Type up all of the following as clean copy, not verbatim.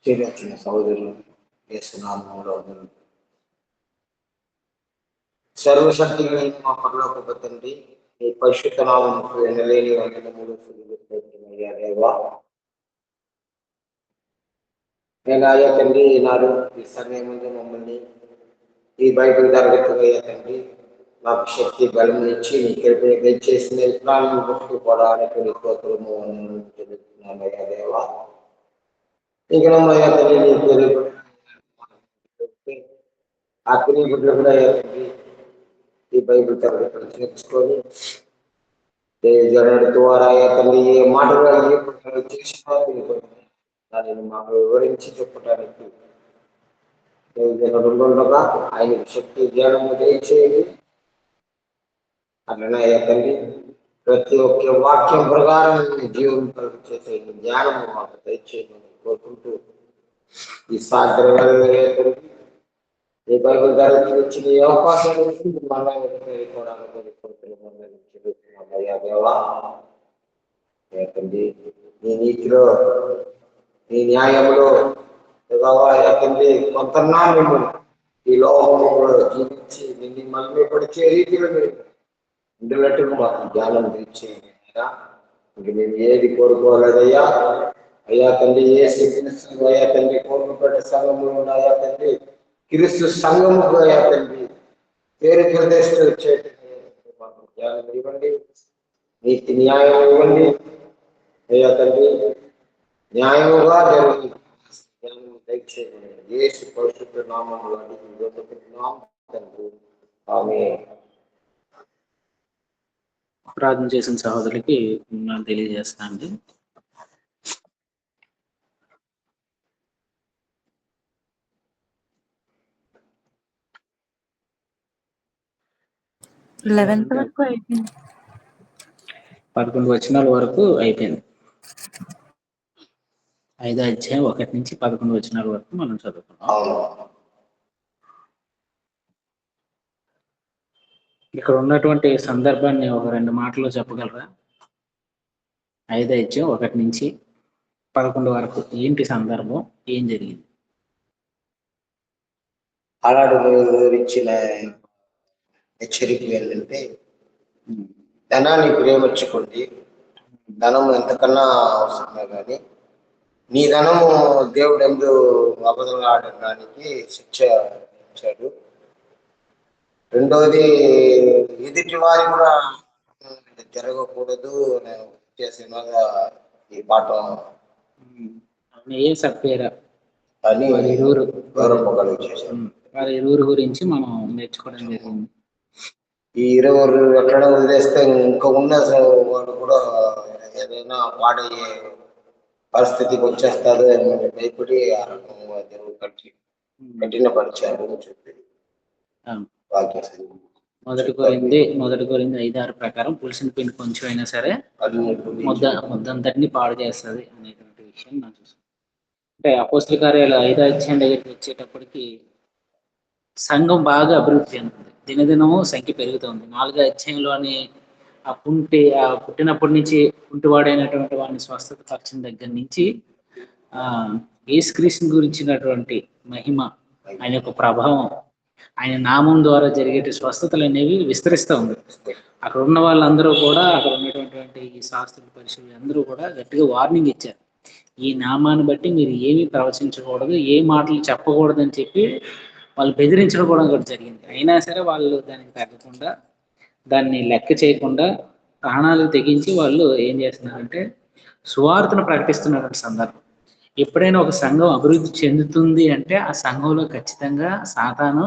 చేరొచ్చిన సహోదరులు యేసునామములో సర్వశక్తి కలిగిన మా పరలోకపు తండ్రి, నీ పరిశుద్ధ నామముకు ఎనలేని వందనములు చెల్లించుకుంటున్నామయ్యా దేవా. నేనాయా తండ్రి ఈనాడు ఈ సమయం ముందు మమ్మల్ని ఈ బైబిల్ తరగతిగా తండ్రి నాకు శక్తి బలం ఇచ్చి నీ కృపను దయచేసిన ప్రాణం పట్టుకోవడానికి నీ కోతలము చెల్లిస్తున్నామయ్యా దేవా. ఇంకనమ్మయ్యా తండ్రి నీ పేరు ఆ పిల్లల గుడ్లు కూడా తండ్రి ఈ బైబిల్ తరగతులు నేర్చుకొని జరగడం ద్వారా తండ్రి ఏ మాటలు ఏ చేసినా దానిని మాకు వివరించి చెప్పడానికి ఉండగా ఆయనకు శక్తి జ్ఞానము దయచేయండి. అట్లనే తండ్రి ప్రతి ఒక్క వాక్యం ప్రకారం జీవం చేసే జ్ఞానము మాకు దయచేయమని కోరుకుంటూ ఈ సాయంత్రం ఈ బైబిల్ తరగతి వచ్చిన ఈ అవకాశం నీ నీతిలో నీ న్యాయంలో తండ్రి కొంతన్నా మేము ఈ లోకంలో జీవించి నిన్ను మహిమపరిచే రీతిలో ఉండేటట్టుగా మాకు జ్ఞానం తెచ్చేయండి. ఇంక మేము ఏది కోరుకోలేదయ్యా. అయ్యా తండ్రి ఏ స్థితిని అయ్యా తండ్రి కోరుకుపడ్డ సంఘంలో ఉన్నాయా తండ్రి క్రీస్తు సంఘముకు అయ్యా తండ్రి పేరు ప్రదేశం వచ్చేట్టు మాకు జ్ఞానం ఇవ్వండి, నీతి న్యాయం ఇవ్వండి అయ్యా తండ్రి. న్యాయముగా జరిగి జ్ఞానం దయచేయండి. యేసు పరిశుద్ధ నామములో అడుగుతున్నాం తండ్రి, ఆమేన్. ప్రార్థన చేసిన సహోదరులకి తెలియజేస్తానండి. వరకు అయిపోయింది. 11 వచనాల వరకు అయిపోయింది. 5వ అధ్యాయం 1 నుంచి 11 వచనాల వరకు మనం చదువుకున్నాం. ఇక్కడ ఉన్నటువంటి సందర్భాన్ని ఒక 2 మాటల్లో చెప్పగలరా? 5వ అధ్యాయం 1 నుంచి 11 వరకు ఏంటి సందర్భం, ఏం జరిగింది? అలాంటి ఇచ్చిన హెచ్చరిక ఏంటంటే ధనాన్ని ప్రేమించుకోండి, ధనం ఎంతకన్నా అవసరమే కానీ నీ ధనము దేవుడు ఎందు అబద్ధం ఆడడానికి శిక్ష ఇచ్చాడు. రెండోది ఎదుటి వారి కూడా జరగకూడదు చేసిన ఈ పాఠం ఏ సత్పేరా అని వారి ఇరువురు గురించి మనం నేర్చుకోవడం జరిగింది. ఈ ఇరువురు ఎక్కడ వదిలేస్తే ఇంకా ఉన్న వాడు కూడా ఏదైనా పాడయ్యే పరిస్థితికి వచ్చేస్తారు అని భయపడి ఆ రకంగా కఠినపరిచారు అని చెప్పి మొదటి కొరింథీ 5:6 ప్రకారం పులిసిన పిండి కొంచెం అయినా సరే ముద్దంతటిని పాడు చేస్తుంది అనేటువంటి విషయం నాకు చూసాను. అంటే అపోస్తల కార్యాలు 5వ అధ్యాయం దగ్గరికి వచ్చేటప్పటికి సంఘం బాగా అభివృద్ధి చెందుతుంది, దినదినము సంఖ్య పెరుగుతుంది. 4వ అధ్యాయంలోని ఆ పుట్టినప్పటి నుంచి కుంటివాడైనటువంటి వాడిని స్వస్థత పరిచిన దగ్గర నుంచి యేసుక్రీస్తు గురించినటువంటి మహిమ, ఆయన యొక్క ప్రభావం, ఆయన నామం ద్వారా జరిగే స్వస్థతలు అనేవి విస్తరిస్తూ ఉంది. అక్కడ ఉన్న వాళ్ళందరూ కూడా, అక్కడ ఉన్నటువంటి ఈ శాస్త్రుల పరిశీలి అందరూ కూడా గట్టిగా వార్నింగ్ ఇచ్చారు. ఈ నామాన్ని బట్టి మీరు ఏమీ ప్రవచించకూడదు, ఏ మాటలు చెప్పకూడదు అని చెప్పి వాళ్ళు బెదిరించడం కూడా జరిగింది. అయినా సరే వాళ్ళు దానికి తగ్గకుండా, దాన్ని లెక్క చేయకుండా ప్రాణాలు తెగించి వాళ్ళు ఏం చేస్తున్నారంటే సువార్తను ప్రకటిస్తున్నటువంటి సందర్భం. ఎప్పుడైనా ఒక సంఘం అభివృద్ధి చెందుతుంది అంటే ఆ సంఘంలో ఖచ్చితంగా సాతాను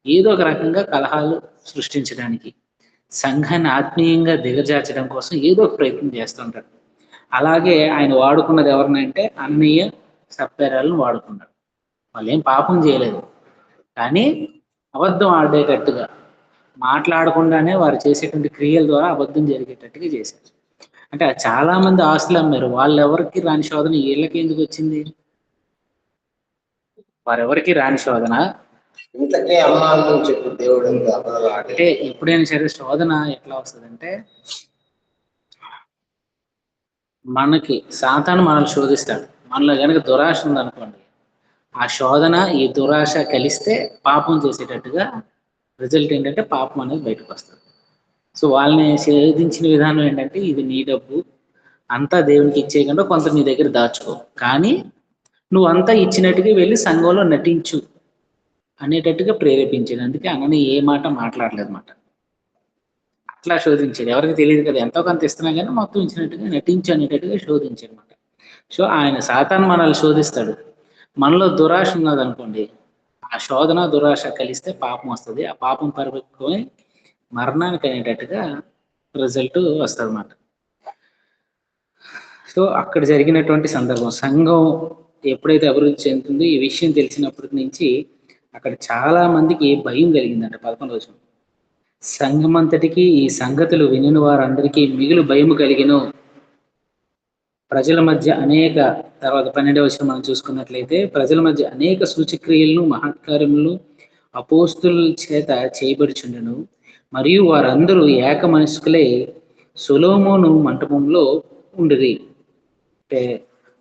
ఏదో ఒక రకంగా కలహాలు సృష్టించడానికి, సంఘాన్ని ఆత్మీయంగా దిగజార్చడం కోసం ఏదో ఒక ప్రయత్నం చేస్తుంటారు. అలాగే ఆయన వాడుకున్నది ఎవరినంటే అన్నయ్య సప్పేరాలను వాడుకున్నారు. వాళ్ళు ఏం పాపం చేయలేదు, కానీ అబద్ధం ఆడేటట్టుగా, మాట్లాడకుండానే వారు చేసేటువంటి క్రియల ద్వారా అబద్ధం జరిగేటట్టుగా చేశారు. అంటే చాలా మంది ఆస్తులు అమ్మారు. వాళ్ళెవరికి రాని శోధన వీళ్ళకి ఎందుకు వచ్చింది? వారెవరికి రాని శోధన అంటే ఎప్పుడైనా సరే శోధన ఎట్లా వస్తుందంటే, మనకి సాతాను మనల్ని శోధిస్తాడు. మనలో కనుక దురాశ ఉందనుకోండి, ఆ శోధన ఈ దురాశ కలిస్తే పాపం చేసేటట్టుగా రిజల్ట్ ఏంటంటే పాపం అనేది బయటకు వస్తుంది. సో వాళ్ళని శోధించిన విధానం ఏంటంటే ఇది నీ డబ్బు అంతా దేవునికి ఇచ్చేయకుండా కొంత నీ దగ్గర దాచుకో, కానీ నువ్వు అంతా ఇచ్చినట్టుగా వెళ్ళి సంఘంలో నటించు అనేటట్టుగా ప్రేరేపించాడు. అందుకే అనని ఏ మాట మాట్లాడలేదు మాట. అట్లా శోధించాడు. ఎవరికి తెలియదు కదా, ఎంతో కొంత ఇస్తున్నా కానీ మొత్తం ఇచ్చినట్టుగా నటించు అనేటట్టుగా శోధించాడు అనమాట. సో ఆయన సాతాను మనల్ని శోధిస్తాడు. మనలో దురాశ ఉన్నదనుకోండి, ఆ శోధన దురాశ కలిస్తే పాపం వస్తుంది. ఆ పాపం పరిపక్వమై మరణానికి అనేటట్టుగా రిజల్ట్ వస్తుంది అన్నమాట. సో అక్కడ జరిగినటువంటి సందర్భం, సంఘం ఎప్పుడైతే అభివృద్ధి చెందుతుందో ఈ విషయం తెలిసినప్పటి నుంచి అక్కడ చాలా మందికి భయం కలిగిందంట. 11వ వచనం, సంఘం అంతటికి ఈ సంగతులు వినిన వారందరికీ మిగులు భయము కలిగెను. ప్రజల మధ్య అనేక, తర్వాత 12వ వచనం మనం చూసుకున్నట్లయితే, ప్రజల మధ్య అనేక సూచక్రియలను మహత్కార్యములు అపోస్తుల చేత చేయబడుచుండెను. మరియు వారందరూ ఏక మనస్కులై సొలొమోను మంటపంలో ఉండిరి. అంటే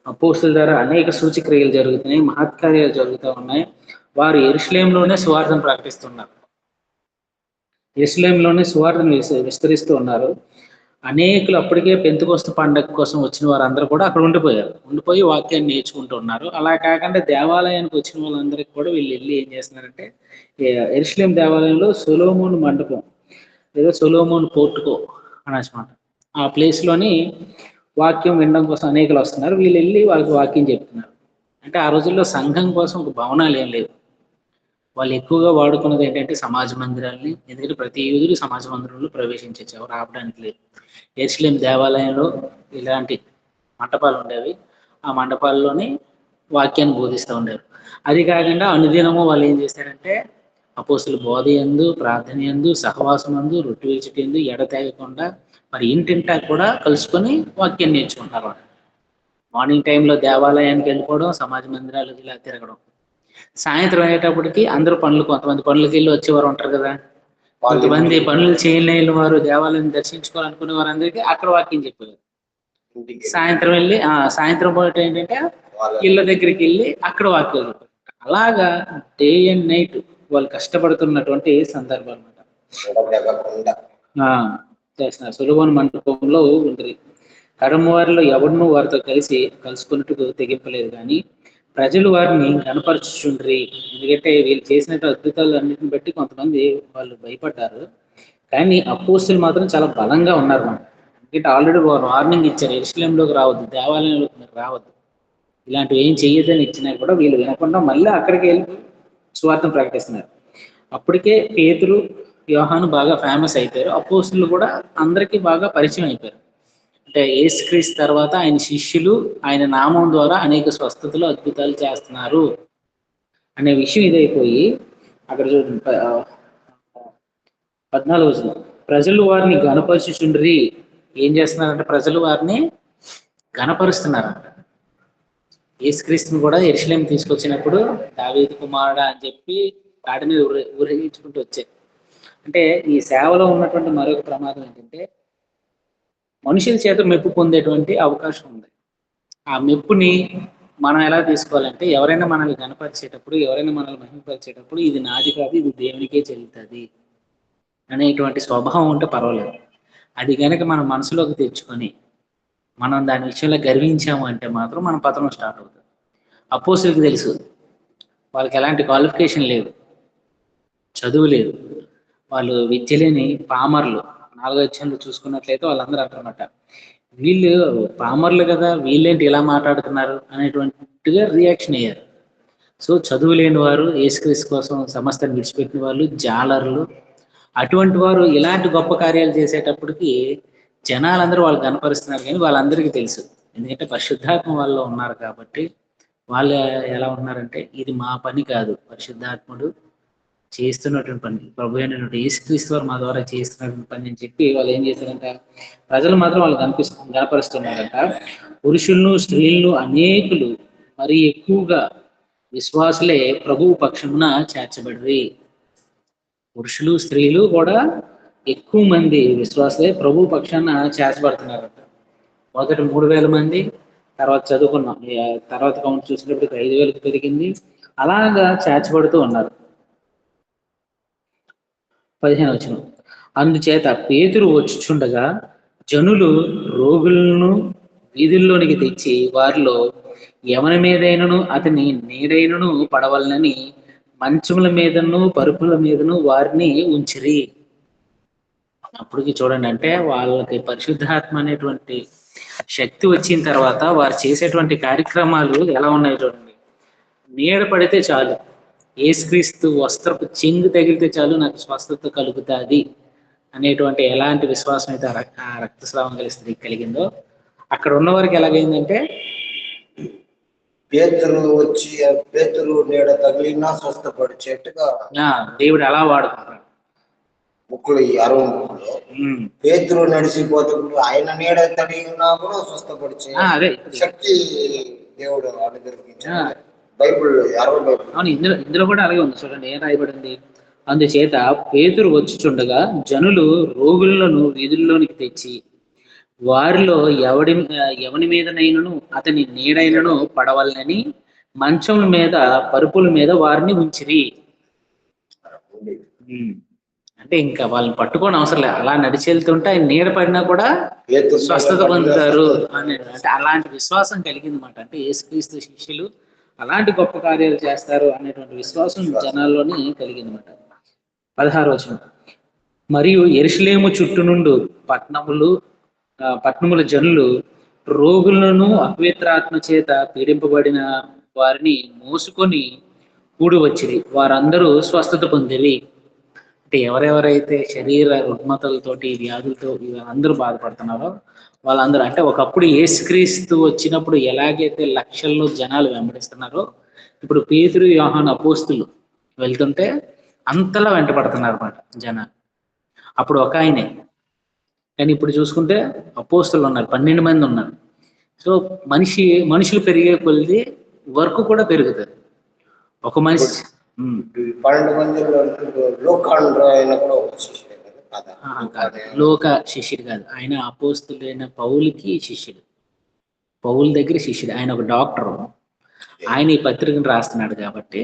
అపోస్తుల ద్వారా అనేక సూచక్రియలు జరుగుతున్నాయి, మహత్కార్యాలు జరుగుతూ ఉన్నాయి. వారు యెరూషలేములోనే సువార్తను ప్రకటిస్తున్నారు, యెరూషలేములోనే సువార్తను విస్తరిస్తూ ఉన్నారు. అనేకులు అప్పటికే పెంతెకొస్తు పండగ కోసం వచ్చిన వారందరూ కూడా అక్కడ ఉండిపోయారు, ఉండిపోయి వాక్యాన్ని నేర్చుకుంటూ ఉన్నారు. అలా కాకుండా దేవాలయానికి వచ్చిన వాళ్ళందరికీ కూడా వీళ్ళు వెళ్ళి ఏం చేస్తున్నారంటే, యెరూషలేం దేవాలయంలో సొలొమోను మండపం, లేదా సొలొమోను పోర్టుకో అనమాట, ఆ ప్లేస్ లోని వాక్యం వినడం కోసం అనేకులు వస్తున్నారు. వీళ్ళు వెళ్ళి వాళ్ళకి వాక్యం చెప్తున్నారు. అంటే ఆ రోజుల్లో సంఘం కోసం ఒక భవనాలు ఏం లేవు. వాళ్ళు ఎక్కువగా వాడుకున్నది ఏంటంటే సమాజ మందిరాల్ని. ఎందుకంటే ప్రతి యూదుడు సమాజ మందిరంలో ప్రవేశించవచ్చు, ఎవరు ఆపడానికి లేదు. యెరూషలేం దేవాలయంలో ఇలాంటి మంటపాలు ఉండేవి. ఆ మంటపాల్లోనే వాక్యాన్ని బోధిస్తూ ఉండేవి. అది కాకుండా అనుదినము వాళ్ళు ఏం చేశారంటే, అపోస్తుల బోధ యందు, ప్రార్థన యందు, సహవాసం యందు, రొట్టె విరుచుట యందు ఎడతెగకుండా మరి ఇంటింటా కూడా కలుసుకొని వాక్యం నేర్చుకుంటారు. మార్నింగ్ టైంలో దేవాలయానికి వెళ్ళిపోవడం, సమాజ మందిరాలకు ఇలా తిరగడం. సాయంత్రం అయ్యేటప్పటికి అందరూ కొంతమంది పనులకి వెళ్ళి వచ్చేవారు ఉంటారు కదా, కొంతమంది పనులు చేయలేని వారు దేవాలయం దర్శించుకోవాలనుకునే వారందరికీ అక్కడ వాక్యం చెప్పారు. సాయంత్రం వెళ్ళి సాయంత్రం పూట ఏంటంటే ఇళ్ళ దగ్గరికి వెళ్ళి అక్కడ వాక్యం చెప్పారు. అలాగా డే అండ్ నైట్ వాళ్ళు కష్టపడుతున్నటువంటి సందర్భం అన్నమాట. చేస్తున్నారు. సొలొమోను మంటపంలో ఉంటుంది. కడమ వారిలో ఎవరినూ వారితో కలుసుకున్నట్టు తెగింపలేదు, కానీ ప్రజలు వారిని కనపరచుచుండ్రి. ఎందుకంటే వీళ్ళు చేసినట్టు అద్భుతాలు అన్నిటిని బట్టి కొంతమంది వాళ్ళు భయపడ్డారు, కానీ అపోస్తులు మాత్రం చాలా బలంగా ఉన్నారు మనం. ఎందుకంటే ఆల్రెడీ వార్నింగ్ ఇచ్చారు, యెరూషలేంలోకి రావద్దు, దేవాలయంలోకి మీరు రావద్దు, ఇలాంటివి ఏం చెయ్యొద్దని ఇచ్చినా కూడా వీళ్ళు వినకుండా మళ్ళీ అక్కడికి వెళ్ళి సువార్తను ప్రకటిస్తున్నారు. అప్పటికే పేతురు, యోహాను బాగా ఫేమస్ అయిపోయారు. అపోస్తులు కూడా అందరికీ బాగా పరిచయం అయిపోయారు. అంటే యేసుక్రీస్తు తర్వాత ఆయన శిష్యులు ఆయన నామం ద్వారా అనేక స్వస్థతలు అద్భుతాలు చేస్తున్నారు అనే విషయం ఇదైపోయి, అక్కడ చూడండి 14వ వచనం, ప్రజలు వారిని గణపరుచుచుండ్రి. ఏం చేస్తున్నారంటే ప్రజలు వారిని గణపరుస్తున్నారంట. యేసుక్రీస్తుని కూడా యెరూషలేం తీసుకొచ్చినప్పుడు దావీదు కుమారుడా అని చెప్పి వాటి మీద ఊరేగించుకుంటూ వచ్చాయి. అంటే ఈ సేవలో ఉన్నటువంటి మరొక ప్రమాదం ఏంటంటే, మనుషుల చేత మెప్పు పొందేటువంటి అవకాశం ఉంది. ఆ మెప్పుని మనం ఎలా తీసుకోవాలంటే, ఎవరైనా మనల్ని కనపరిచేటప్పుడు, ఎవరైనా మనల్ని మహిమపరిచేటప్పుడు ఇది నాది కాదు, ఇది దేవునికే చెల్లుతుంది అనేటువంటి స్వభావం ఉంటే పర్వాలేదు. అది కనుక మనం మనసులోకి తెచ్చుకొని మనం దాని విషయంలో గర్వించాము అంటే మాత్రం మన పతనం స్టార్ట్ అవుతుంది. అపోస్తులకు తెలుసు, వాళ్ళకి ఎలాంటి క్వాలిఫికేషన్ లేదు, చదువు లేదు, వాళ్ళు విద్య లేని పామర్లు. 4వ అధ్యాయంలో చూసుకున్నట్లయితే వాళ్ళందరూ అంటారన్నమాట, వీళ్ళు పామర్లు కదా, వీళ్ళేంటి ఇలా మాట్లాడుతున్నారు అనేటువంటిగా రియాక్షన్ అయ్యారు. సో చదువు లేని వారు, యేసుక్రీస్తు కోసం సమస్తాన్ని విడిచిపెట్టిన వాళ్ళు, జాలర్లు, అటువంటి వారు ఇలాంటి గొప్ప కార్యాలు చేసేటప్పటికి జనాలందరూ వాళ్ళు కనపరుస్తున్నారు, కానీ వాళ్ళందరికీ తెలుసు, ఎందుకంటే పరిశుద్ధాత్మ వాళ్ళలో ఉన్నారు కాబట్టి. వాళ్ళు ఎలా ఉన్నారంటే, ఇది మా పని కాదు, పరిశుద్ధాత్ముడు చేస్తున్నటువంటి పని, ప్రభు అయినటువంటి యేసుక్రీస్తు వారు మా ద్వారా చేస్తున్నటువంటి పని అని చెప్పి వాళ్ళు ఏం చేశారంట, ప్రజలు మాత్రం వాళ్ళు కనపరుస్తున్నారంట. పురుషులను స్త్రీలను అనేకులు మరి ఎక్కువగా విశ్వాసులే ప్రభువు పక్షమున చేర్చబడి. పురుషులు స్త్రీలు కూడా ఎక్కువ మంది విశ్వాసులే ప్రభు పక్షాన చేర్చబడుతున్నారంట. మొదటి 3,000 మంది, తర్వాత చదువుకున్నాం, తర్వాత కౌంట్ చూసినప్పుడు 5,000కి పెరిగింది, అలాగా చేర్చబడుతూ ఉన్నారు. 15వ వచనం. అందుచేత పేతురు వచ్చుచుండగా జనులు రోగులను వీధుల్లోనికి తెచ్చి వారిలో ఎవరి మీదైనను అతని నీడైనను పడవలనని మంచముల మీదను పరుపుల మీదను వారిని ఉంచిరి. అప్పటికి చూడండి, అంటే వాళ్ళకి పరిశుద్ధాత్మ అనేటువంటి శక్తి వచ్చిన తర్వాత వారు చేసేటువంటి కార్యక్రమాలు ఎలా ఉన్నాయో చూడండి. నీడ పడితే చాలు, యేసుక్రీస్తు వస్త్రపు చెంగు తగిలితే చాలు నాకు స్వస్థత కలుగుతుంది అనేటువంటి ఎలాంటి విశ్వాసం అయితే ఆ రక్తస్రావం గల స్త్రీకి కలిగిందో, అక్కడ ఉన్న వారికి ఎలాగైందంటే పేతురు నీడ తగిలినా స్వస్థపడిచేట్టుగా దేవుడు అలా వాడుకుంటాడు. ముక్కులు 60 ముక్కులు పేతురు నడిచిపోతున్నప్పుడు ఆయన నీడ తగిలినా కూడా స్వస్థపడిచే అదే శక్తి దేవుడు అనుగ్రహించాడు. Bible 60 Bible. అవును, ఇందులో కూడా అలాగే ఉంది. చూడండి ఏం రాయబడింది. అందుచేత పేతురు వచ్చుచుండగా జనులు రోగులను వీధుల్లోనికి తెచ్చి వారిలో ఎవని మీదనైనను అతని నీడైనను పడవలనని మంచముల మీద పరుపుల మీద వారిని ఉంచిరి. అంటే ఇంకా వాళ్ళని పట్టుకోని అవసరం లేదు, అలా నడిచి వెళ్తుంటే ఆయన నీడ పడినా కూడా స్వస్థత పొందుతారు అని, అంటే అలాంటి విశ్వాసం కలిగింది అనమాట. అంటే యేసుక్రీస్తు శిష్యులు అలాంటి గొప్ప కార్యాలు చేస్తారు అనేటువంటి విశ్వాసం జనాల్లోని కలిగిందన్నమాట. 16వ వచనం. మరియు యెరూషలేము చుట్టూ నుండి పట్టణముల జనులు రోగులను అపవిత్రాత్మ చేత పీడింపబడిన వారిని మోసుకొని కూడి వచ్చిరి. వారందరూ స్వస్థత పొందిరి. అంటే ఎవరెవరైతే శరీర రుగ్మతలతోటి వ్యాధులతో అందరూ బాధపడుతున్నారో వాళ్ళందరూ, అంటే ఒకప్పుడు యేసుక్రీస్తు వచ్చినప్పుడు ఎలాగైతే లక్షల్లో జనాలు వెంబడిస్తున్నారో, ఇప్పుడు పేతురు యోహాను అపోస్తులు వెళ్తుంటే అంతలా వెంటపడుతున్నారు అన్నమాట జనాలు. అప్పుడు ఒక ఆయనే, కానీ ఇప్పుడు చూసుకుంటే అపోస్తులు ఉన్నారు, 12 మంది ఉన్నారు. సో మనుషులు పెరిగే కొలిది వర్క్ కూడా పెరుగుతుంది. ఒక మనిషి 12 మందిలో లోక శిష్యుడు కాదు, ఆయన అపోస్తులైన పౌలుకి శిష్యుడు, పౌలు దగ్గర శిష్యుడు. ఆయన ఒక డాక్టర్, ఆయన ఈ పత్రికను రాస్తున్నాడు కాబట్టి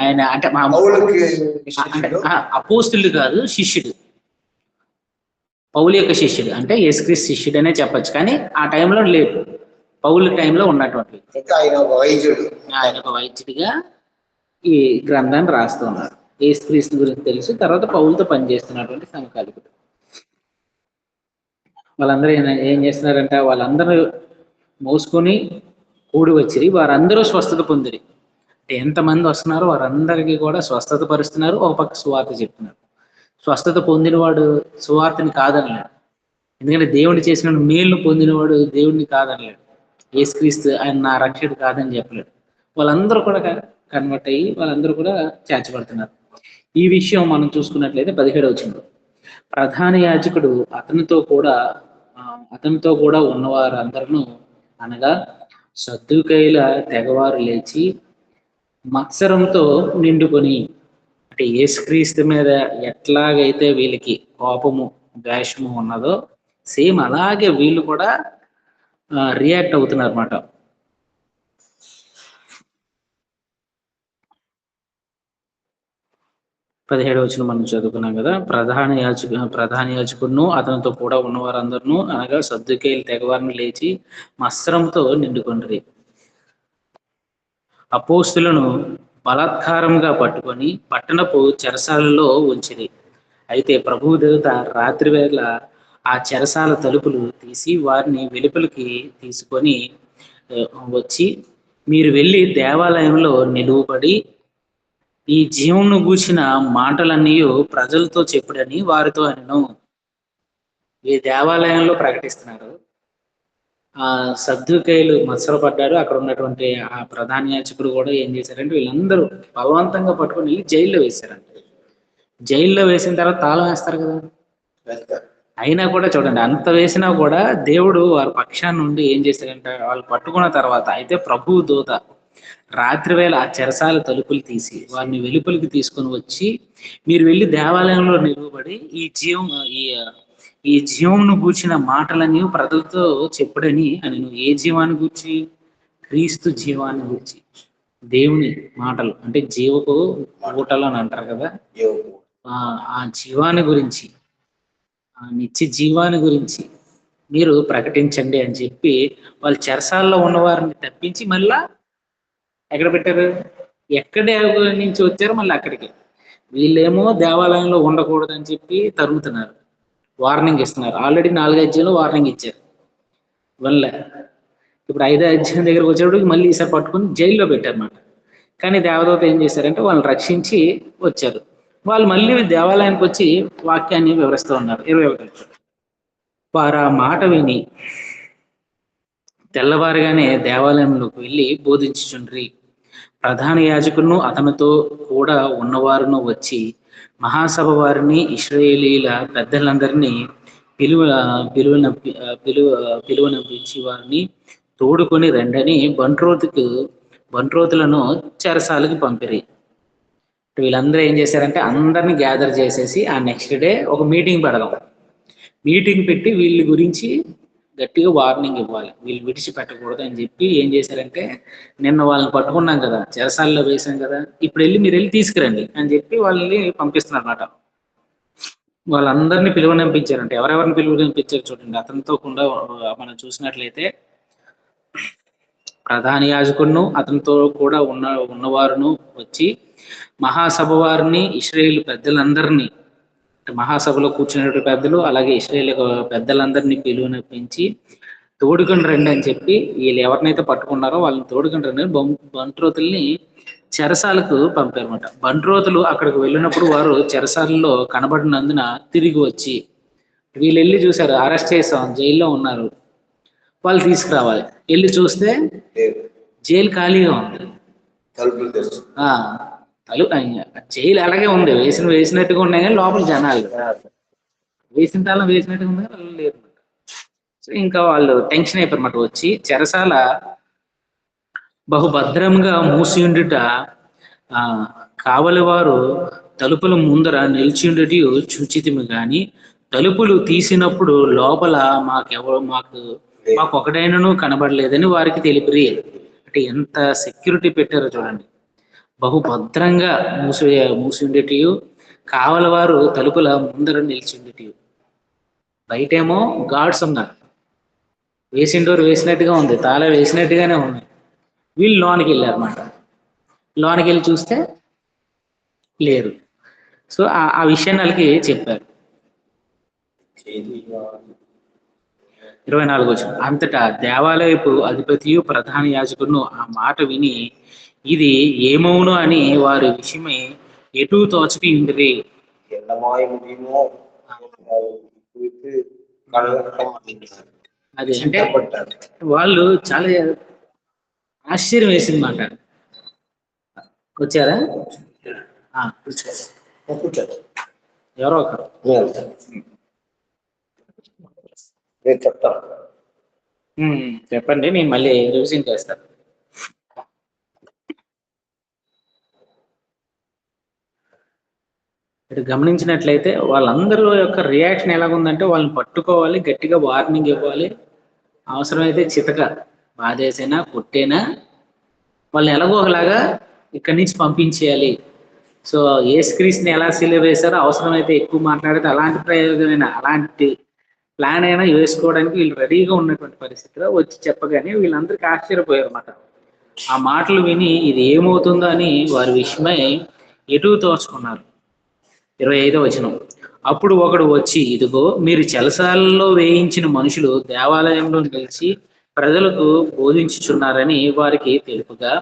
ఆయన అంటే అపోస్తులు కాదు, శిష్యుడు, పౌలు యొక్క శిష్యుడు. అంటే యేసుక్రీస్తు శిష్యుడు అనే చెప్పచ్చు, కానీ ఆ టైంలో లేదు, పౌలు టైంలో ఉన్నటువంటి ఆయన ఒక వైద్యుడిగా ఈ గ్రంథాన్ని రాస్తూ ఉన్నారు. యేసుక్రీస్తు గురించి తెలుసు, తర్వాత పౌలుతో పనిచేస్తున్నటువంటి సమకాలికుడు. వాళ్ళందరూ ఏం చేస్తున్నారంటే వాళ్ళందరూ మోసుకొని కూడి వచ్చిరి, వారందరూ స్వస్థత పొందిరి. అంటే ఎంతమంది వస్తున్నారో వారందరికీ కూడా స్వస్థత పరుస్తున్నారు. ఒక పక్క సువార్త చెప్తున్నారు. స్వస్థత పొందినవాడు సువార్తని కాదనలేడు, ఎందుకంటే దేవుడు చేసిన మేలు పొందినవాడు దేవుడిని కాదనలేడు. యేసుక్రీస్తు ఆయన నా రక్షకుడు కాదని చెప్పలేడు. వాళ్ళందరూ కూడా కన్వర్ట్ అయ్యి వాళ్ళందరూ కూడా చేర్చబడుతున్నారు. ఈ విషయం మనం చూసుకున్నట్లయితే 17వ వచనంలో ప్రధాన యాజకుడు అతనితో కూడా ఉన్నవారందరూ అనగా సద్దూకైల తెగవారు లేచి మత్సరంతో నిండుకొని, అంటే యేసుక్రీస్తు మీద ఎట్లాగైతే వీళ్ళకి కోపము ద్వేషము ఉన్నదో సేమ్ అలాగే వీళ్ళు కూడా రియాక్ట్ అవుతున్నారు అన్నమాట. పదిహేడవ వచనం మనం చదువుకున్నాం కదా. ప్రధాన యాజకుడును అతనితో కూడా ఉన్నవారందరూ అనగా సద్దూకైల తెగవారిని లేచి మత్సరంతో నిండుకొండ్రి. అపోస్తులను బలాత్కారంగా పట్టుకొని పట్టణపు చెరసాలలో ఉంచిరి. అయితే ప్రభువు దేవత రాత్రి వేళ ఆ చెరసాల తలుపులు తీసి వారిని వెలుపలికి తీసుకొని వచ్చి, మీరు వెళ్ళి దేవాలయంలో నిలువబడి ఈ జీవమును గూర్చిన మాటలన్నీ ప్రజలతో చెప్పుడని వారితో అనెను. ఈ దేవాలయంలో ప్రకటిస్తున్నారు. ఆ సద్దూకైలు మత్సరపడ్డారు. అక్కడ ఉన్నటువంటి ఆ ప్రధాన యాజకుడు కూడా ఏం చేశారంటే వీళ్ళందరూ బలవంతంగా పట్టుకొని జైల్లో వేశారంట. జైల్లో వేసిన తర్వాత తాళం వేస్తారు కదా, అయినా కూడా చూడండి అంత వేసినా కూడా దేవుడు వారి పక్షాన్ని నుండి ఏం చేశారంటే వాళ్ళు పట్టుకున్న తర్వాత, అయితే ప్రభువు దూత రాత్రి వేళ ఆ చెరసాల తలుపులు తీసి వారిని వెలుపలికి తీసుకొని వచ్చి, మీరు వెళ్ళి దేవాలయంలో నిలువబడి ఈ జీవమును గూర్చిన మాటలని ప్రజలతో చెప్పుడని అని. ఏ జీవాన్ని గూర్చి? క్రీస్తు జీవాన్ని గురించి, దేవుని మాటలు అంటే జీవపు ఊటలు అని అంటారు కదా, ఆ జీవాన్ని గురించి, ఆ నిత్య జీవాన్ని గురించి మీరు ప్రకటించండి అని చెప్పి వాళ్ళు చెరసాల్లో ఉన్న వారిని తప్పించి మళ్ళా ఎక్కడ పెట్టారు, ఎక్కడ నుంచి వచ్చారో మళ్ళీ అక్కడికి. వీళ్ళేమో దేవాలయంలో ఉండకూడదని చెప్పి తరుగుతున్నారు, వార్నింగ్ ఇస్తున్నారు. ఆల్రెడీ 4 అధ్యాయంలో వార్నింగ్ ఇచ్చారు వల్ల. ఇప్పుడు 5వ అధ్యాయం దగ్గరకు వచ్చేటప్పుడు మళ్ళీ ఈసారి పట్టుకుని జైల్లో పెట్టారన్నమాట. కానీ దేవదూత ఏం చేశారంటే వాళ్ళని రక్షించి వచ్చారు. వాళ్ళు మళ్ళీ దేవాలయానికి వచ్చి వాక్యాన్ని వివరిస్తూ ఉన్నారు. 21. వారు ఆ మాట విని తెల్లవారుగానే దేవాలయంలోకి వెళ్ళి బోధించుచుండ్రి. ప్రధాన యాజకులను అతనితో కూడా ఉన్నవారును వచ్చి మహాసభ వారిని ఇశ్రాయేలీల పెద్దలందరినీ పిలువనంపించి వారిని తోడుకొని రెండని బంట్రోతులను చెరసాలకు పంపిరి. వీళ్ళందరూ ఏం చేశారంటే అందరినీ గ్యాదర్ చేసేసి ఆ నెక్స్ట్ డే ఒక మీటింగ్ పెడదాం, మీటింగ్ పెట్టి వీళ్ళ గురించి గట్టిగా వార్నింగ్ ఇవ్వాలి, వీళ్ళు విడిచిపెట్టకూడదు అని చెప్పి ఏం చేశారంటే, నిన్న వాళ్ళని పట్టుకున్నాం కదా, చెరసాల్లో వేసాం కదా, ఇప్పుడు మీరు వెళ్ళి తీసుకురండి అని చెప్పి వాళ్ళని పంపిస్తున్నారు అన్నమాట. వాళ్ళందరినీ పిలువనంపించారంటే ఎవరెవరిని పిలువనంపించారు చూడండి. అతనితో కూడా మనం చూసినట్లయితే ప్రధాన యాజకుడును అతనితో కూడా ఉన్నవారును వచ్చి మహాసభ వారిని ఇశ్రాయేలు పెద్దలందరినీ, మహాసభలో కూర్చునే పెద్దలు అలాగే ఇశ్రాయేలు పెద్దలందరినీ పిలువనంపించి తోడుకొని రండి అని చెప్పి వీళ్ళు ఎవరినైతే పట్టుకున్నారో వాళ్ళని తోడుకొని రండి బంట్రోతుల్ని చెరసాలకు పంపారన్నమాట. బంట్రోతులు అక్కడికి వెళ్ళినప్పుడు వారు చెరసాలలో కనబడినందున తిరిగి వచ్చి వీళ్ళు వెళ్ళి చూశారు, అరెస్ట్ చేసాం, జైల్లో ఉన్నారు, వాళ్ళు తీసుకురావాలి. వెళ్ళి చూస్తే జైలు ఖాళీగా ఉంది, జైలు అలాగే ఉంది, వేసినట్టుగా ఉన్నాయి కానీ లోపల జనాలు, వేసిన తాళం వేసినట్టుగా ఉంది కానీ వాళ్ళు లేరు. సో ఇంకా వాళ్ళు టెన్షన్ అయిపోయారన్నమాట. వచ్చి చెరసాల బహుభద్రంగా మూసి ఉండుట కావలి వారు తలుపుల ముందర నిలిచిండుటి చూచితిమి గాని తలుపులు తీసినప్పుడు లోపల మాకు ఒకడైనను కనబడలేదని వారికి తెలిపిరి. అంటే ఎంత సెక్యూరిటీ పెట్టారో చూడండి. బహుభద్రంగా మూసి ఉండేటి, కావలి వారు తలుపుల ముందర నిలిచిండేటి. బయటేమో గార్డ్స్ ఉన్నారు, వేసిండోరు వేసినట్టుగా ఉంది, తాళ వేసినట్టుగానే ఉంది. వీళ్ళు లోనికి వెళ్ళారన్నమాట. లోనికి వెళ్ళి చూస్తే లేరు. సో ఆ విషయాన్ని వాళ్ళకి చెప్పారు. 24 అంతటా దేవాలయపు అధిపతియు ప్రధాన యాజకుడును ఆ మాట విని ఇది ఏమవును అని వారి విషయమై ఎటు తోచకి ఉండిరి. అది అంటే వాళ్ళు చాలా ఆశ్చర్యం వేసింది మాట. వచ్చారా? ఎవరో ఒకరు చెప్పండి, నేను మళ్ళీ రివిజన్ చేస్తాను. ఇటు గమనించినట్లయితే వాళ్ళందరూ యొక్క రియాక్షన్ ఎలాగుందంటే, వాళ్ళని పట్టుకోవాలి, గట్టిగా వార్నింగ్ ఇవ్వాలి, అవసరమైతే చితక బాధేసైనా కొట్టేనా వాళ్ళని ఎలాగో ఒకలాగా ఇక్కడి నుంచి పంపించేయాలి. సో యేసుక్రీస్తుని ఎలా సిలువ వేశారో, అవసరమైతే ఎక్కువ మాట్లాడితే అలాంటి ప్రయోగమైనా అలాంటి ప్లాన్ అయినా వేసుకోవడానికి వీళ్ళు రెడీగా ఉన్నటువంటి పరిస్థితిలో వచ్చి చెప్పగానే వీళ్ళందరికీ ఆశ్చర్యపోయారు అన్నమాట. ఆ మాటలు విని ఇది ఏమవుతుందో అని వారి విషయమై ఎటు తోచుకున్నారు. 25 అప్పుడు ఒకడు వచ్చి, ఇదిగో మీరు చెరసాలలో వేయించిన మనుషులు దేవాలయంలో నిలిచి ప్రజలకు బోధించుచున్నారని వారికి తెలుపుగా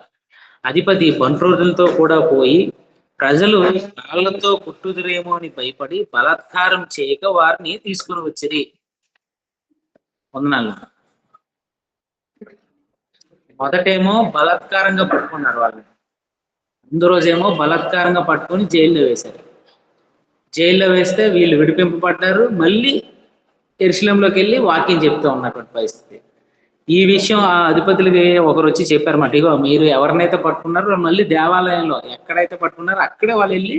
అధిపతి బంట్రోతులతో కూడా పోయి ప్రజలు రాళ్లతో కొట్టుదురేమో అని భయపడి బలాత్కారం చేయక వారిని తీసుకుని వచ్చిరి. వందనాలు. మొదటేమో బలాత్కారంగా పట్టుకున్నారు వాళ్ళని, ముందు రోజేమో బలాత్కారంగా పట్టుకొని జైల్లో వేశారు. జైల్లో వేస్తే వీళ్ళు విడిపింపబడ్డారు, మళ్ళీ యెరూషలేములోకి వెళ్ళి వాక్యం చెప్తూ ఉన్నటువంటి పరిస్థితి. ఈ విషయం ఆ అధిపతులకి ఒకరు వచ్చి చెప్పారన్నమాట, ఇగో మీరు ఎవరినైతే పట్టుకున్నారో మళ్ళీ దేవాలయంలో ఎక్కడైతే పట్టుకున్నారో అక్కడే వాళ్ళు వెళ్ళి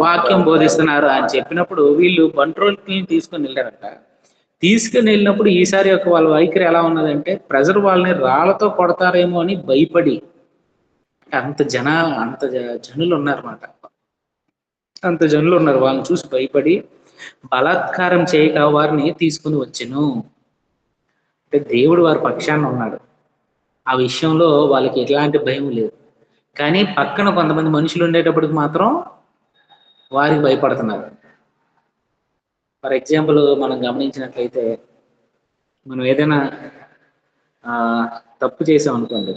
వాక్యం బోధిస్తున్నారు అని చెప్పినప్పుడు వీళ్ళు బంట్రోల్ని తీసుకొని వెళ్ళారంట. తీసుకుని వెళ్ళినప్పుడు ఈసారి యొక్క వాళ్ళ వైఖరి ఎలా ఉన్నదంటే ప్రజలు వాళ్ళని రాళ్లతో కొడతారేమో అని భయపడి, అంత జనులు ఉన్నారన్నమాట. అంత జనులు ఉన్నారు, వాళ్ళని చూసి భయపడి బలాత్కారం చేయక వారిని తీసుకుని వచ్చెను. అంటే దేవుడు వారి పక్షాన ఉన్నాడు. ఆ విషయంలో వాళ్ళకి ఎలాంటి భయం లేదు. కానీ పక్కన కొంతమంది మనుషులు ఉండేటప్పటికి మాత్రం వారికి భయపడుతున్నారు. ఫర్ ఎగ్జాంపుల్ మనం గమనించినట్లయితే, మనం ఏదైనా తప్పు చేసాం అనుకోండి,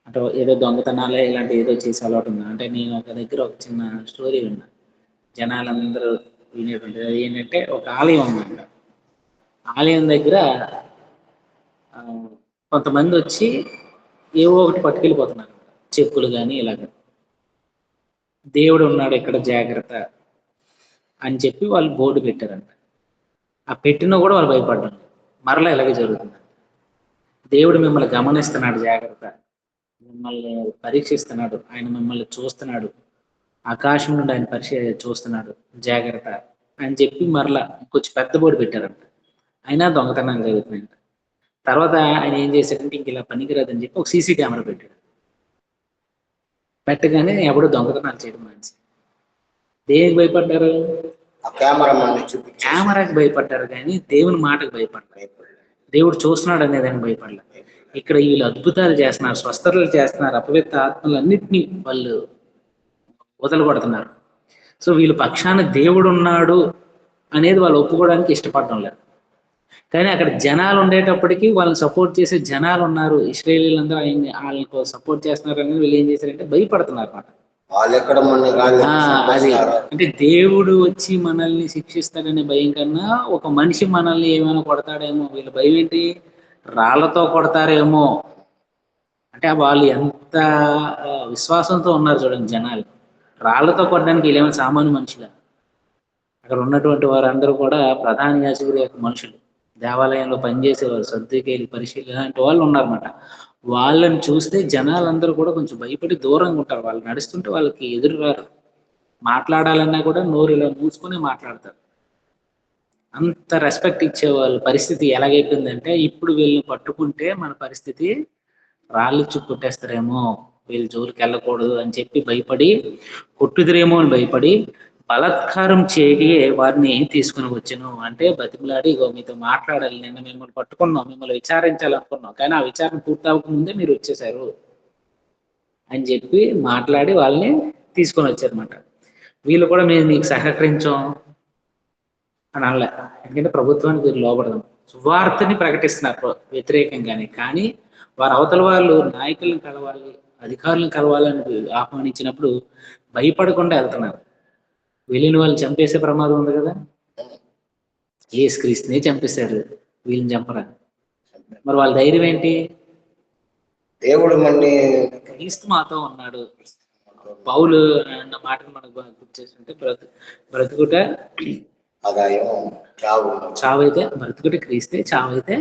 అంటే ఏదో దొంగతనాలే ఇలాంటి ఏదో చేసే అలవాటు ఉందా అంటే, నేను ఒక దగ్గర ఒక చిన్న స్టోరీ విన్నా, జనాలందరూ వినేటువంటి. అది ఏంటంటే, ఒక ఆలయం ఉందంట. ఆలయం దగ్గర కొంతమంది వచ్చి ఏవో ఒకటి పట్టుకెళ్ళిపోతున్నారు, చెప్పులు కానీ ఇలాగ. దేవుడు ఉన్నాడు ఇక్కడ జాగ్రత్త అని చెప్పి వాళ్ళు బోర్డు పెట్టారంట. ఆ పెట్టినా కూడా వాళ్ళు భయపడ్డారు. మరలా ఇలాగే జరుగుతుంది. దేవుడు మిమ్మల్ని గమనిస్తున్నాడు, జాగ్రత్త, మిమ్మల్ని పరీక్షిస్తున్నాడు, ఆయన మిమ్మల్ని చూస్తున్నాడు, ఆకాశం నుండి ఆయన చూస్తున్నాడు, జాగ్రత్త అని చెప్పి మరలా కొంచెం పెద్ద బోర్డు పెట్టారంట. అయినా దొంగతనం జరుగుతుందంట. తర్వాత ఆయన ఏం చేశాడంటే, ఇంక ఇలా పనికిరాదని చెప్పి ఒక సీసీ కెమెరా పెట్టాడు. పెట్టగానే ఎవడు దొంగతనాలు చేయడం మంచి. దేనికి భయపడ్డారు? కెమెరాకి భయపడ్డారు, కానీ దేవుని మాటకు భయపడ్డారు. దేవుడు చూస్తున్నాడు అనేదాన్ని భయపడలేదు. ఇక్కడ వీళ్ళు అద్భుతాలు చేస్తున్నారు, స్వస్థతలు చేస్తున్నారు, అపవిత్ర ఆత్మలన్నింటినీ వాళ్ళు వదలగొడుతున్నారు. సో వీళ్ళ పక్షాన దేవుడు ఉన్నాడు అనేది వాళ్ళు ఒప్పుకోవడానికి ఇష్టపడడం లేదు. కానీ అక్కడ జనాలు ఉండేటప్పటికీ వాళ్ళని సపోర్ట్ చేసే జనాలు ఉన్నారు, ఇశ్రాయేలీలందరూ వాళ్ళకి సపోర్ట్ చేస్తున్నారు అనేది వీళ్ళు ఏం చేశారంటే భయపడుతున్నారు అన్నమాట. అది అంటే దేవుడు వచ్చి మనల్ని శిక్షిస్తాడనే భయం కన్నా ఒక మనిషి మనల్ని ఏమైనా కొడతాడేమో వీళ్ళ భయం ఏంటి? రాళ్లతో కొడతారేమో. అంటే వాళ్ళు ఎంత విశ్వాసంతో ఉన్నారు చూడండి జనాలు. రాళ్లతో కొట్టడానికి వీళ్ళేమైనా సామాన్య మనుషులు? అక్కడ ఉన్నటువంటి వారందరూ కూడా ప్రధాన యాజకుడి యొక్క మనుషులు, దేవాలయంలో పనిచేసేవారు, సద్దుకేలు, పరిశీలి లాంటి వాళ్ళు ఉన్నారన్నమాట. వాళ్ళని చూస్తే జనాలందరూ కూడా కొంచెం భయపడి దూరంగా ఉంటారు. వాళ్ళు నడుస్తుంటే వాళ్ళకి ఎదురు రారు, మాట్లాడాలన్నా కూడా నోరు ఇలా మూసుకొని మాట్లాడతారు. అంత రెస్పెక్ట్ ఇచ్చే వాళ్ళ పరిస్థితి ఎలాగైపోయిందంటే, ఇప్పుడు వీళ్ళని పట్టుకుంటే మన పరిస్థితి రాళ్ళు కొట్టేస్తారేమో, వీళ్ళ జోలికి వెళ్ళకూడదు అని చెప్పి భయపడి, కొట్టుదిరేమో అని భయపడి బలాత్కారం చేయే వారిని తీసుకుని వచ్చాను. అంటే బతిమలాడి, ఇగో మీతో మాట్లాడాలి, నిన్న మిమ్మల్ని పట్టుకున్నాం, మిమ్మల్ని విచారించాలనుకున్నాం, కానీ ఆ విచారణ పూర్తి అవ్వకముందే మీరు వచ్చేసారు అని చెప్పి మాట్లాడి వాళ్ళని తీసుకొని వచ్చారన్నమాట. వీళ్ళు కూడా మేము నీకు సహకరించాం అని అనలే, ఎందుకంటే ప్రభుత్వానికి వీళ్ళు లోబడదాం, సువార్తని ప్రకటిస్తున్నారు వ్యతిరేకంగానే. కానీ వారు అవతల వాళ్ళు నాయకులను కలవాలి, అధికారులను కలవాలని ఆహ్వానించినప్పుడు భయపడకుండా వెళ్తున్నారు. వెళ్ళిన వాళ్ళు చంపేసే ప్రమాదం ఉంది కదా. యేసుక్రీస్తునే చంపేశారు, వీళ్ళని చంపరా? మరి వాళ్ళ ధైర్యం ఏంటి? దేవుడు మళ్ళీ క్రీస్తు మాతో ఉన్నాడు. పౌలు అన్న మాటను మనకు గుర్తు చేస్తుంటే, బ్రతుకుట చావైతే, బ్రతుకుట క్రీస్తే, చావైతే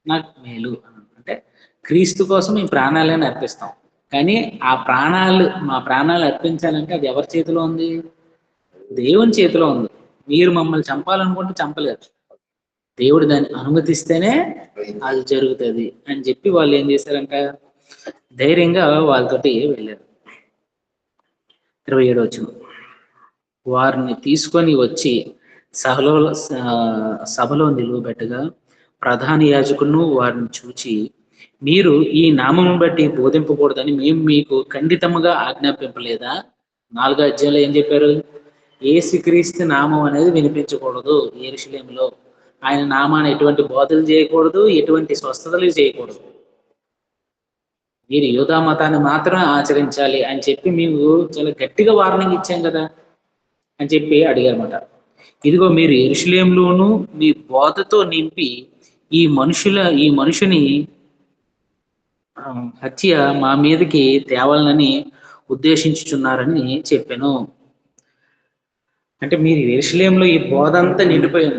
నాకు మేలు. అంటే క్రీస్తు కోసం ఈ ప్రాణాలను అర్పిస్తాం. కానీ ఆ ప్రాణాలు, మా ప్రాణాలు అర్పించాలంటే అది ఎవరి చేతిలో ఉంది? దేవుని చేతిలో ఉంది. మీరు మమ్మల్ని చంపాలనుకుంటే చంపలేరు, దేవుడు దాన్ని అనుమతిస్తేనే అది జరుగుతుంది అని చెప్పి వాళ్ళు ఏం చేశారంట, ధైర్యంగా వాళ్ళతోటి వెళ్ళారు. 27 వచనం, వారిని తీసుకొని వచ్చి సభలో నిలువబెట్టగా ప్రధాన యాజకులను వారిని చూచి, మీరు ఈ నామమును బట్టి బోధింపకూడదని మేము మీకు ఖండితముగా ఆజ్ఞాపింపలేదా? 4వ అధ్యాయంలో ఏం చెప్పారు? యేసుక్రీస్తు నామం అనేది వినిపించకూడదు యెరూషలేములో. ఆయన నామాన్ని ఎటువంటి బోధలు చేయకూడదు, ఎటువంటి స్వస్థతలు చేయకూడదు. మీరు యూదా మతాన్ని మాత్రమే ఆచరించాలి అని చెప్పి మేము చాలా గట్టిగా వార్నింగ్ ఇచ్చాం కదా అని చెప్పి అడిగారన్నమాట. ఇదిగో మీరు యెరూషలేములోను మీ బోధతో నింపి ఈ మనుషుని హత్య మా మీదకి తేవాలని ఉద్దేశించుచున్నారని చెప్పాను. అంటే మీరు యెరూషలేములో ఈ బోధ అంతా నిండిపోయి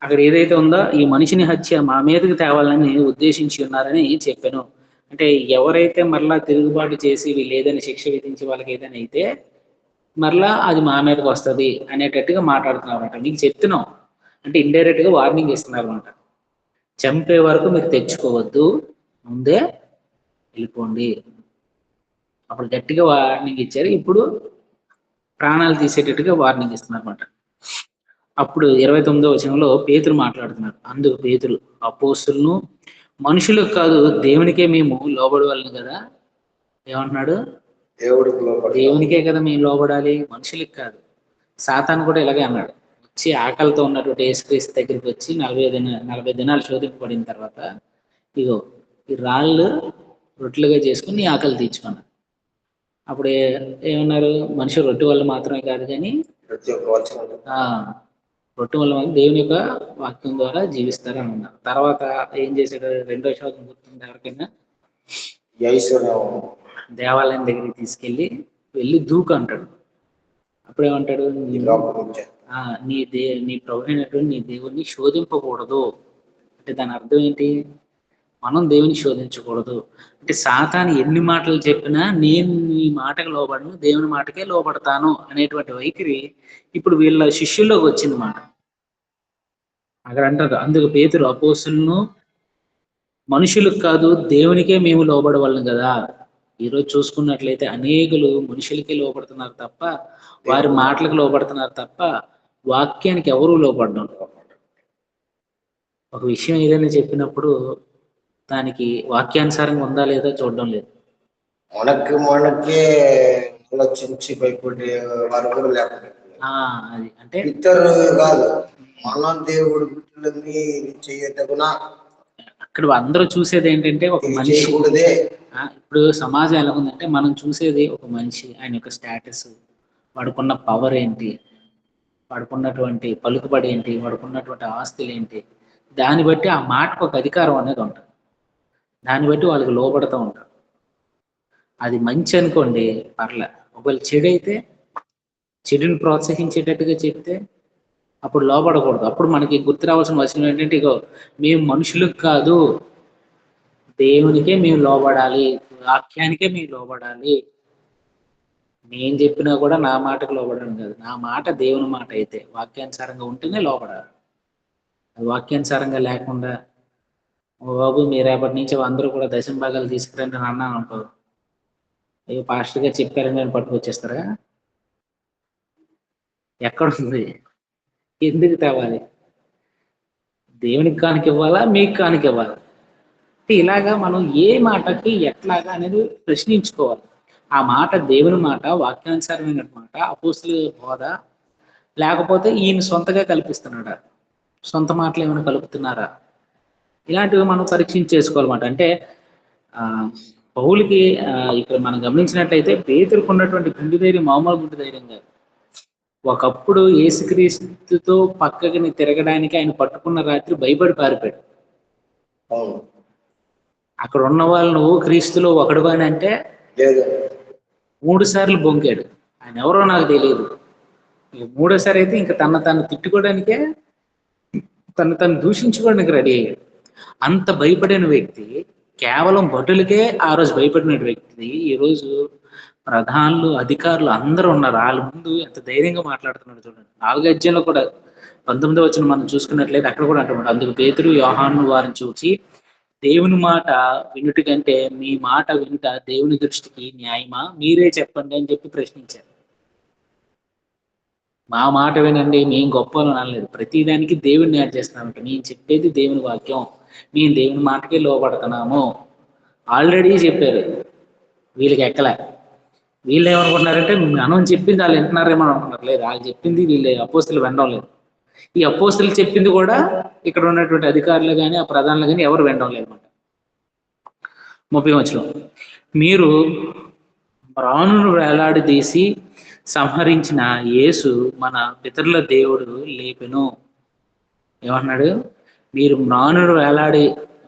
అక్కడ ఏదైతే ఉందో ఈ మనిషిని హత్య మా మీదకి తేవాలని ఉద్దేశించి ఉన్నారని చెప్పాను. అంటే ఎవరైతే మరలా తిరుగుబాటు చేసి వీళ్ళు ఏదైనా శిక్ష విధించి వాళ్ళకి ఏదైనా అయితే మరలా అది మా మీదకి వస్తుంది అనేటట్టుగా మాట్లాడుతున్నాం అనమాట. మీకు చెప్తున్నాం అంటే ఇండైరెక్ట్ గా వార్నింగ్ ఇస్తున్నారు అనమాట. చంపే వరకు మీరు తెచ్చుకోవద్దు, ముందే వెళ్ళిపోండి. అప్పుడు గట్టిగా వార్నింగ్ ఇచ్చారు, ఇప్పుడు ప్రాణాలు తీసేటట్టుగా వార్నింగ్ ఇస్తున్నారు అనమాట. అప్పుడు 29వ వచనంలో పేతురు మాట్లాడుతున్నారు. అందుకు పేతురు, అపోస్తులను మనుషులకు కాదు దేవునికే మేము లోబడవలను కదా. ఏమంటున్నాడు? దేవుడికి లోబడతాం. దేవునికే కదా మేము లోబడాలి, మనుషులకి కాదు. సాతాను కూడా ఇలాగే అన్నాడు. వచ్చి ఆకలితో ఉన్నటువంటి యేసుక్రీస్తు దగ్గరికి వచ్చి 40 దినాలు శోధింపబడిన తర్వాత, ఇగో ఈ రాళ్ళు రొట్టెలుగా చేసుకుని నీ ఆకలి తీర్చుకున్నాడు. అప్పుడు ఏమన్నారు? మనిషి రొట్టె వల్ల మాత్రమే కాదు కానీ ప్రతి ఒక్క వచనం రొట్టె వల్ల దేవుని యొక్క వాక్యం ద్వారా జీవిస్తారని అన్నారు. తర్వాత ఏం చేశాడు? 2వ శోధన గుర్తుంది ఎవరికైనా? దేవాలయం దగ్గరికి తీసుకెళ్ళి వెళ్ళి దూకు అంటాడు. అప్పుడేమంటాడు? నీ ప్రభు అయినటువంటి నీ దేవుణ్ణి శోధింపకూడదు. అంటే దాని అర్థం ఏంటి? మనం దేవుని శోధించకూడదు అంటే సాతాను ఎన్ని మాటలు చెప్పినా నేను నీ మాటకు లోబడను, దేవుని మాటకే లోబడతాను అనేటువంటి వైఖరి ఇప్పుడు వీళ్ళ శిష్యుల్లోకి వచ్చింది మాట. అక్కడ అంటారు, అందుకు పేతురు అపోస్తులను మనుషులకు కాదు దేవునికే మేము లోబడవలను కదా. ఈరోజు చూసుకున్నట్లయితే అనేకులు మనుషులకే లోబడుతున్నారు తప్ప, వారి మాటలకు లోబడుతున్నారు తప్ప వాక్యానికి ఎవరూ లోబడడం. ఒక విషయం ఏదైనా చెప్పినప్పుడు దానికి వాక్యానుసారంగా ఉందా లేదా చూడడం లేదు. మనకే ఆలోచించి భయపడే వారు కూడా లేకపోతే అది అంటే ఇతరు కాదు, మన దేవుడు బిడ్డలని చేయటగునా. అక్కడ అందరూ చూసేది ఏంటంటే ఒక మనిషి. ఇప్పుడు సమాజం ఎలా ఉందంటే మనం చూసేది ఒక మనిషి, ఆయన యొక్క స్టేటస్, వాడుకున్న పవర్ ఏంటి, వాడుకున్నటువంటి పలుకుబడి ఏంటి, వాడుకున్నటువంటి ఆస్తులు ఏంటి, దాన్ని బట్టి ఆ మాటకు ఒక అధికారం అనేది ఉంటుంది. దాన్ని బట్టి వాళ్ళకి లోబడుతూ ఉంటారు. అది మంచి అనుకోండి పర్లే, ఒకవేళ చెడు అయితే చెడుని ప్రోత్సహించేటట్టుగా చెప్తే అప్పుడు లోబడకూడదు. అప్పుడు మనకి గుర్తు రావాల్సిన వచనం ఏంటంటే, ఇగో మేము మనుషులకు కాదు దేవునికే మేము లోబడాలి, వాక్యానికే మేము లోబడాలి. నేను చెప్పినా కూడా నా మాటకు లోబడడం కాదు, నా మాట దేవుని మాట అయితే వాక్యానుసారంగా ఉంటేనే లోబడాలి. అది వాక్యానుసారంగా లేకుండా బాబు మీరు రేపటి నుంచి అందరూ కూడా దశమ భాగాలు తీసుకురండి అని అన్నాను అనుకో, అయ్యో పాస్టర్ గారు చెప్పారని నేను పట్టుకొచ్చేస్తారా? ఎక్కడుంది? ఎందుకు తేవాలి? దేవునికి కానుక ఇవ్వాలా, మీకు కానుక ఇవ్వాలా? ఇలాగా మనం ఏ మాటకి ఎట్లాగా అనేది ప్రశ్నించుకోవాలి. ఆ మాట దేవుని మాట, వాక్యానుసారమైన మాట, అపోస్తుల బోధ, లేకపోతే ఈయన సొంతగా కల్పిస్తున్నాడా, సొంత మాటలు ఏమైనా కలుపుతున్నారా? ఇలాంటివి మనం పరీక్షించేసుకోవాలన్నమాట. అంటే పౌలుకి ఇక్కడ మనం గమనించినట్లయితే పేతురుకు ఉన్నటువంటి గుండె ధైర్యం మామూలు గుండె ధైర్యం కాదు. ఒకప్పుడు యేసుక్రీస్తుతో పక్కకి తిరగడానికి ఆయన పట్టుకున్న రాత్రి భయపడి పారిపోయాడు. అక్కడ ఉన్న వాళ్ళు నువ్వు క్రీస్తులో ఒకడుగాని అంటే 3 సార్లు బొంకాడు. ఆయన ఎవరో నాకు తెలియదు. 3వ సారి అయితే ఇంకా తను తిట్టుకోవడానికే, తను దూషించుకోవడానికి రెడీ అయ్యాడు. అంత భయపడిన వ్యక్తి, కేవలం భటులకే ఆ రోజు భయపడిన వ్యక్తి ఈరోజు ప్రధానులు, అధికారులు అందరూ ఉన్నారు. వాళ్ళ ముందు ఎంత ధైర్యంగా మాట్లాడుతున్నాడు చూడండి. 4వ అధ్యాయంలో కూడా 19వ వచనం మనం చూసుకున్నట్లయితే అక్కడ కూడా అంటున్నాడు, అందుకు పేతురు యోహాను వారిని చూసి, దేవుని మాట వినుటి కంటే మీ మాట వినుట దేవుని దృష్టికి న్యాయమా, మీరే చెప్పండి అని చెప్పి ప్రశ్నించారు. మా మాట వినండి, మేము గొప్పలు అనలేదు. ప్రతిదానికి దేవుడిని యాడ్ చేస్తున్నామంట. నేను చెప్పేది దేవుని వాక్యం, మేము దేవుని మాటకే లోబడుతున్నాము. ఆల్రెడీ చెప్పారు, వీళ్ళకి ఎక్కలే. వీళ్ళు ఏమనుకుంటున్నారంటే మనం చెప్పింది వాళ్ళు వింటున్నారేమో అనుకుంటున్నారు. లేదు, వాళ్ళు చెప్పింది వీళ్ళు అపోస్తులు వినడం లేదు. ఈ అపోస్తులు చెప్పింది కూడా ఇక్కడ ఉన్నటువంటి అధికారులు కానీ ఆ ప్రధానులు కానీ ఎవరు వినడం లేదు అనమాట. 30వ వచనం, మీరు రాణును వేలాడదీసి సంహరించిన యేసు మన పితరుల దేవుడు లేపెను. ఏమన్నాడు? మీరు రాణును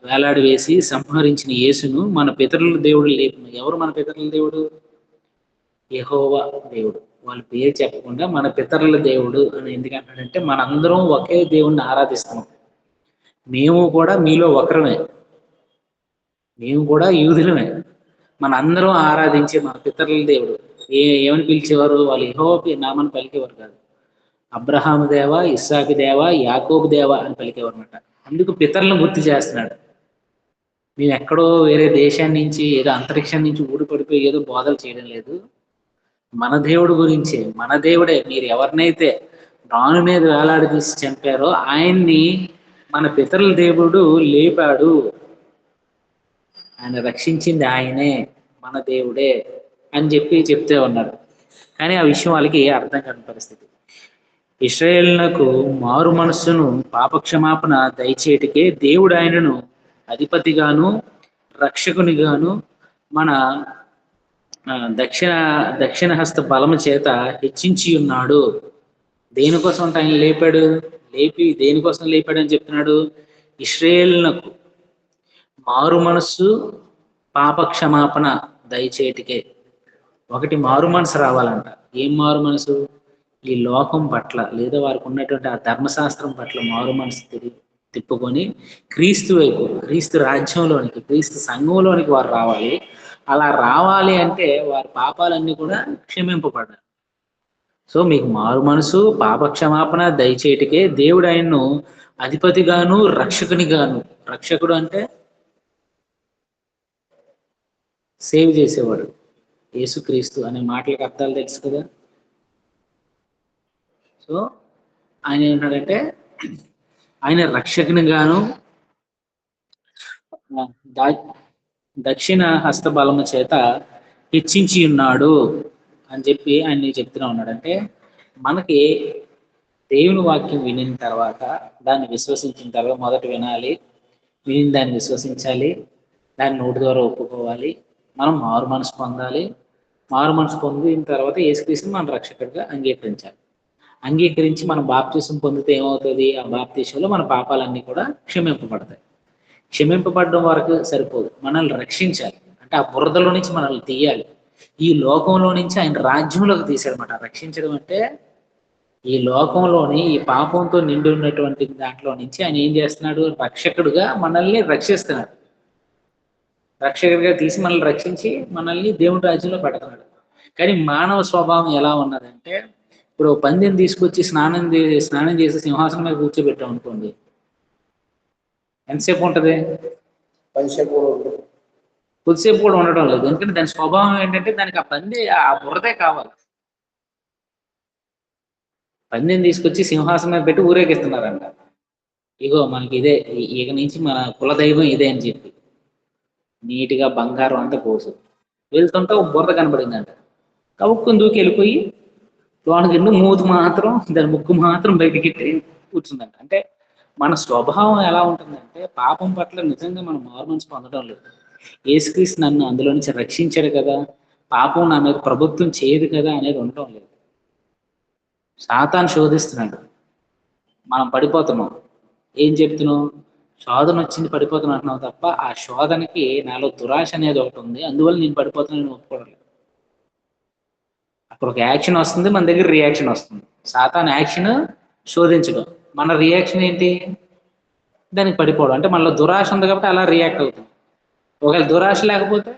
వేలాడి వేసి సంహరించిన యేసును మన పితరుల దేవుడు లేపెను. ఎవరు మన పితరుల దేవుడు? యెహోవా దేవుడు. వాళ్ళ పేరు చెప్పకుండా మన పితరుల దేవుడు అని ఎందుకంటాడంటే, మనందరం ఒకే దేవుణ్ణి ఆరాధిస్తున్నాం. మేము కూడా మీలో ఒకరమే, మేము కూడా యూదులమే. మనందరం ఆరాధించే మన పితరుల దేవుడు ఏమని పిలిచేవారు? వాళ్ళు యెహోవా నామాన్ని పలికేవారు కాదు. అబ్రహాము దేవ, ఇస్సాకు దేవ, యాకోబు దేవ అని పలికేవారు అనమాట. అందుకు పితరులను గుర్తు చేస్తున్నాడు. మేము ఎక్కడో వేరే దేశాన్ని నుంచి ఏదో అంతరిక్షం నుంచి ఊడిపడిపోయి ఏదో బోధలు చేయడం లేదు. మన దేవుడు గురించే, మన దేవుడే. మీరు ఎవరినైతే రాను మీద వేలాడి తీసి చంపారో ఆయన్ని మన పితరుల దేవుడు లేపాడు. ఆయన రక్షించింది ఆయనే, మన దేవుడే అని చెప్తే ఉన్నాడు. కానీ ఆ విషయం వాళ్ళకి అర్థం కాని పరిస్థితి. ఇశ్రాయేలునకు మారు మనస్సును పాపక్షమాపణ దయచేటికే దేవుడు ఆయనను అధిపతిగాను రక్షకునిగాను మన దక్షిణ హస్త బలము చేత హెచ్చించి ఉన్నాడు. దేనికోసం అంటే ఆయన లేపి దేనికోసం లేపాడు అని చెప్తున్నాడు? ఇశ్రాయేలునకు మారు మనస్సు పాపక్షమాపణ దయచేటికే. ఒకటి మారు మనసు రావాలంట. ఏం మారు మనసు? ఈ లోకం పట్ల లేదా వారికి ఉన్నటువంటి ఆ ధర్మశాస్త్రం పట్ల మారు మనసు తిప్పుకొని క్రీస్తు వైపు, క్రీస్తు రాజ్యంలోనికి, క్రీస్తు సంఘంలోనికి వారు రావాలి. అలా రావాలి అంటే వారి పాపాలన్నీ కూడా క్షమింపబడాలి. సో మీకు మారు మనసు పాపక్షమాపణ దయచేటికే దేవుడు ఆయన్ను అధిపతిగాను రక్షకునిగాను, రక్షకుడు అంటే సేవ్ చేసేవాడు, యేసుక్రీస్తు అనే మాటలకు అర్థాలు తెలుసు కదా. సో ఆయన ఏమంటాడంటే ఆయన రక్షకునిగాను దక్షిణ హస్త బలము చేత హెచ్చించి ఉన్నాడు అని చెప్పి ఆయన చెప్తూనే ఉన్నాడు. అంటే మనకి దేవుని వాక్యం వినిన తర్వాత దాన్ని విశ్వసించిన తర్వాత మొదట వినాలి, విని దాన్ని విశ్వసించాలి, దాన్ని నోటి ద్వారా ఒప్పుకోవాలి, మనం మారు మనసు పొందాలి. మారు మనసు పొందిన తర్వాత యేసుక్రీస్తుని మన రక్షకుడిగా అంగీకరించాలి. అంగీకరించి మనం బాప్తిసం పొందితే ఏమవుతుంది? ఆ బాప్తిసంలో మన పాపాలన్నీ కూడా క్షమింపబడతాయి. క్షమింపబడడం వరకు సరిపోదు, మనల్ని రక్షించాలి. అంటే ఆ బురదలో నుంచి మనల్ని తీయాలి, ఈ లోకంలో నుంచి ఆయన రాజ్యంలోకి తీసాడనమాట. రక్షించడం అంటే ఈ లోకంలోని ఈ పాపంతో నిండి ఉన్నటువంటి దాంట్లో నుంచి ఆయన ఏం చేస్తున్నాడు? రక్షకుడుగా మనల్ని రక్షిస్తున్నాడు. రక్షకుడిగా తీసి మనల్ని రక్షించి మనల్ని దేవుని రాజ్యంలో పెడుతున్నాడు. కానీ మానవ స్వభావం ఎలా ఉన్నదంటే, ఇప్పుడు పందెం తీసుకొచ్చి స్నానం చేసి సింహాసనం మీద కూర్చోబెట్టాం అనుకోండి, ఎంతసేపు ఉంటుంది? కొద్దిసేపు కూడా ఉండడం లేదు. ఎందుకంటే దాని స్వభావం ఏంటంటే దానికి ఆ బురదే కావాలి. పందెం తీసుకొచ్చి సింహాసనం మీద పెట్టి ఊరేగిస్తున్నారంట. ఇగో మనకి ఇదే, ఇక నుంచి మన కులదైవం ఇదే అని చెప్పి నీట్గా బంగారం అంతా పోసు వెళ్తుంటే బురద కనబడిందంట. కవుక్కుని దూకి వెళ్ళిపోయి లోనకి మూతి మాత్రం, దాని ముక్కు మాత్రం బయటికి కూర్చుందంట. అంటే మన స్వభావం ఎలా ఉంటుందంటే పాపం పట్ల నిజంగా మనం మారు మనసు పొందడం లేదు. యేసుక్రీస్తు నన్ను అందులో నుంచి రక్షించాడు కదా, పాపం నా మీద ప్రభుత్వం చేయదు కదా అనేది ఉండటం లేదు. సాతాను శోధిస్తున్నాడు, మనం పడిపోతున్నాం. ఏం చెప్తున్నావు? శోధన వచ్చింది పడిపోతున్నావు అంటున్నావు తప్ప ఆ శోధనకి నాలో దురాశ అనేది ఒకటి ఉంది, అందువల్ల నేను పడిపోతున్నాను ఒప్పుకోవట్లేదు. అక్కడ ఒక యాక్షన్ వస్తుంది, మన దగ్గర రియాక్షన్ వస్తుంది. సాతాను యాక్షన్ శోధించడం, మన రియాక్షన్ ఏంటి? దానికి పడిపోవడం. అంటే మనలో దురాశ ఉంది కాబట్టి అలా రియాక్ట్ అవుతాం. ఒకవేళ దురాశ లేకపోతే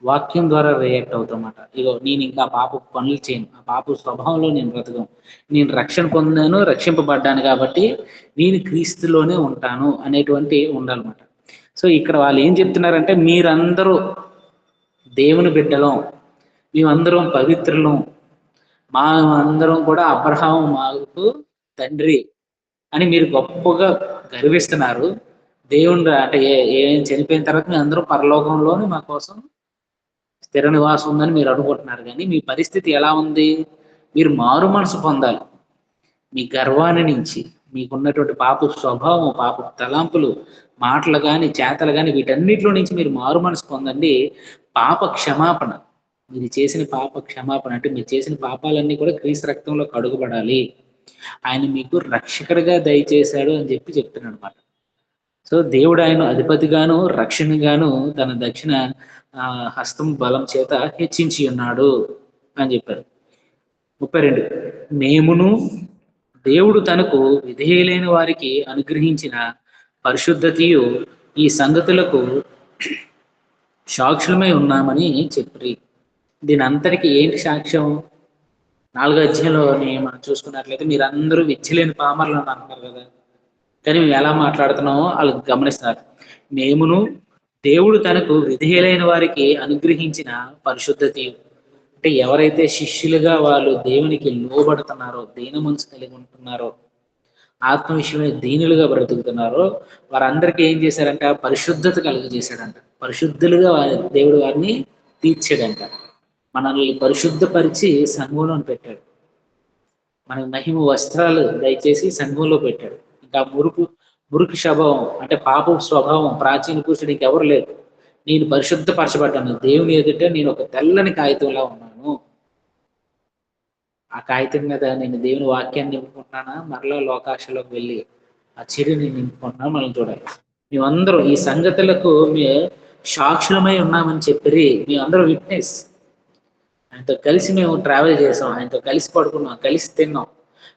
వాక్యం ద్వారా రియాక్ట్ అవుతామన్నమాట. ఇగో నేను ఇంకా పాప పనులు చేయను, ఆ పాప స్వభావంలో నేను బ్రతకను, నేను రక్షణ పొందాను, రక్షింపబడ్డాను కాబట్టి నేను క్రీస్తులోనే ఉంటాను అనేటువంటి ఉండాలన్నమాట. సో ఇక్కడ వాళ్ళు ఏం చెప్తున్నారంటే, మీరందరూ దేవుని బిడ్డలం, మేమందరం పవిత్రులం, మా అందరం కూడా అబ్రహాము మాకు తండ్రి అని మీరు గొప్పగా గర్విస్తున్నారు. దేవుని అంటే ఏం చనిపోయిన తర్వాత మీ అందరూ పరలోకంలోనే మా కోసం స్థిర నివాసం ఉందని మీరు అనుకుంటున్నారు. కానీ మీ పరిస్థితి ఎలా ఉంది? మీరు మారు మనసు పొందాలి. మీ గర్వాన్ని నుంచి, మీకున్నటువంటి పాప స్వభావం, పాప తలంపులు, మాటలు కానీ చేతలు కానీ వీటన్నిటిలో నుంచి మీరు మారు మనసు పొందండి. పాప క్షమాపణ, మీరు చేసిన పాప క్షమాపణ అంటే మీరు చేసిన పాపాలన్నీ కూడా క్రీస్తు రక్తంలో కడుగుబడాలి. ఆయన మీకు రక్షకుడిగా దయచేశాడు అని చెప్తున్నాడు అనమాట. సో దేవుడు ఆయన అధిపతిగాను రక్షణగాను తన దక్షిణ హస్తం బలం చేత హెచ్చించి ఉన్నాడు అని చెప్పారు. 32 మేమును దేవుడు తనకు విధేయులైన వారికి అనుగ్రహించిన పరిశుద్ధతయు ఈ సంగతులకు సాక్షులమై ఉన్నామని చెప్పి, దీని అంతటికి ఏంటి సాక్ష్యం? 4వ అధ్యాయంలోని మనం చూసుకున్నట్లయితే మీరందరూ విద్యలేని పామరులు అని అంటున్నారు కదా, కానీ మేము ఎలా మాట్లాడుతున్నామో వాళ్ళు గమనిస్తారు. మేమును దేవుడు తనకు విధేయులైన వారికి అనుగ్రహించిన పరిశుద్ధత, అంటే ఎవరైతే శిష్యులుగా వాళ్ళు దేవునికి లోబడుతున్నారో, దీన మనసు కలిగి ఉంటున్నారో, ఆత్మ విషయమే దీనులుగా బ్రతుకుతున్నారో, వారందరికీ ఏం చేశారంట? పరిశుద్ధత కలుగజేశాడంట. పరిశుద్ధులుగా దేవుడు వారిని తీర్చాడంట. మనల్ని పరిశుద్ధపరిచి సంఘంలో పెట్టాడు. మనకి మహిమ వస్త్రాలు దయచేసి సంఘంలో పెట్టాడు. ఇంకా మురికి స్వభావం అంటే పాప స్వభావం ప్రాచీన పురుషుడికి ఎవరు లేరు. నేను పరిశుద్ధపరచబడ్డాను దేవుని ఎదుట. నేను ఒక తెల్లని కాగితంలా ఉన్నాను. ఆ కాగితం మీద నేను దేవుని వాక్యాన్ని నింపుకుంటున్నానా, మరలా లోకాశలోకి వెళ్ళి ఆ చిరుని నింపుకుంటున్నా మనం చూడాలి. మేమందరం ఈ సంగతులకు సాక్షులమై ఉన్నామని చెప్పి మేమందరం విట్నెస్. ఆయనతో కలిసి మేము ట్రావెల్ చేసాం, ఆయనతో కలిసి పడుకున్నాం, కలిసి తిన్నాం,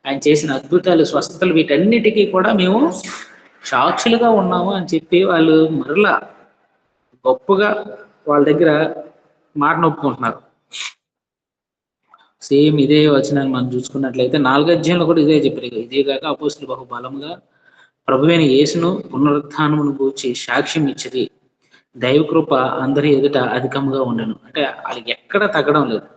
ఆయన చేసిన అద్భుతాలు, స్వస్థతలు, వీటన్నిటికీ కూడా మేము సాక్షులుగా ఉన్నాము అని చెప్పి వాళ్ళు మరలా గొప్పగా వాళ్ళ దగ్గర మాట నొప్పుకుంటున్నారు. సేమ్ ఇదే వచనాన్ని మనం చూసుకున్నట్లయితే 4వ అధ్యాయంలో కూడా ఇదే చెప్పారు. ఇదే కాక అపోస్తులు బహు బలముగా ప్రభువైన యేసును పునరుత్థానమును గూర్చి సాక్ష్యం ఇచ్చిరి. దైవ కృప అందరి ఎదుట అధికంగా ఉండను. అంటే వాళ్ళకి ఎక్కడ తగ్గడం లేదు.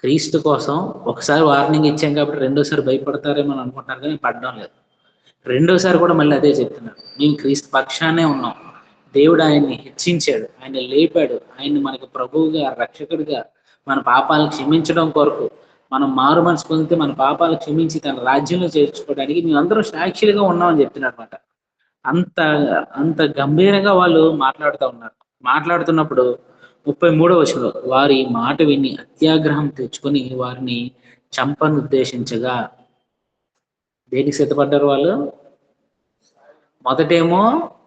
క్రీస్తు కోసం ఒకసారి వార్నింగ్ ఇచ్చాం కాబట్టి రెండోసారి భయపడతారేమో అని అనుకుంటున్నారు, కానీ పడడం లేదు. రెండోసారి కూడా మళ్ళీ అదే చెప్తున్నారు. మేము క్రీస్తు పక్షానే ఉన్నాం. దేవుడు ఆయన్ని హెచ్చించాడు, ఆయన లేపాడు, ఆయన్ని మనకు ప్రభువుగా, రక్షకుడిగా, మన పాపాలను క్షమించడం కొరకు, మనం మారు మనసు పొందితే మన పాపాలు క్షమించి తన రాజ్యంలో చేర్చుకోవడానికి మేము అందరం సాక్షులుగా ఉన్నామని చెప్తున్నారు అనమాట. అంత అంత గంభీరంగా వాళ్ళు మాట్లాడుతూ ఉన్నారు. మాట్లాడుతున్నప్పుడు 33వ వచనంలో వారి మాట విని అత్యాగ్రహం తెచ్చుకొని వారిని చంపనుద్దేశించగా, దేనికి సిద్ధపడ్డారు వాళ్ళు? మొదటేమో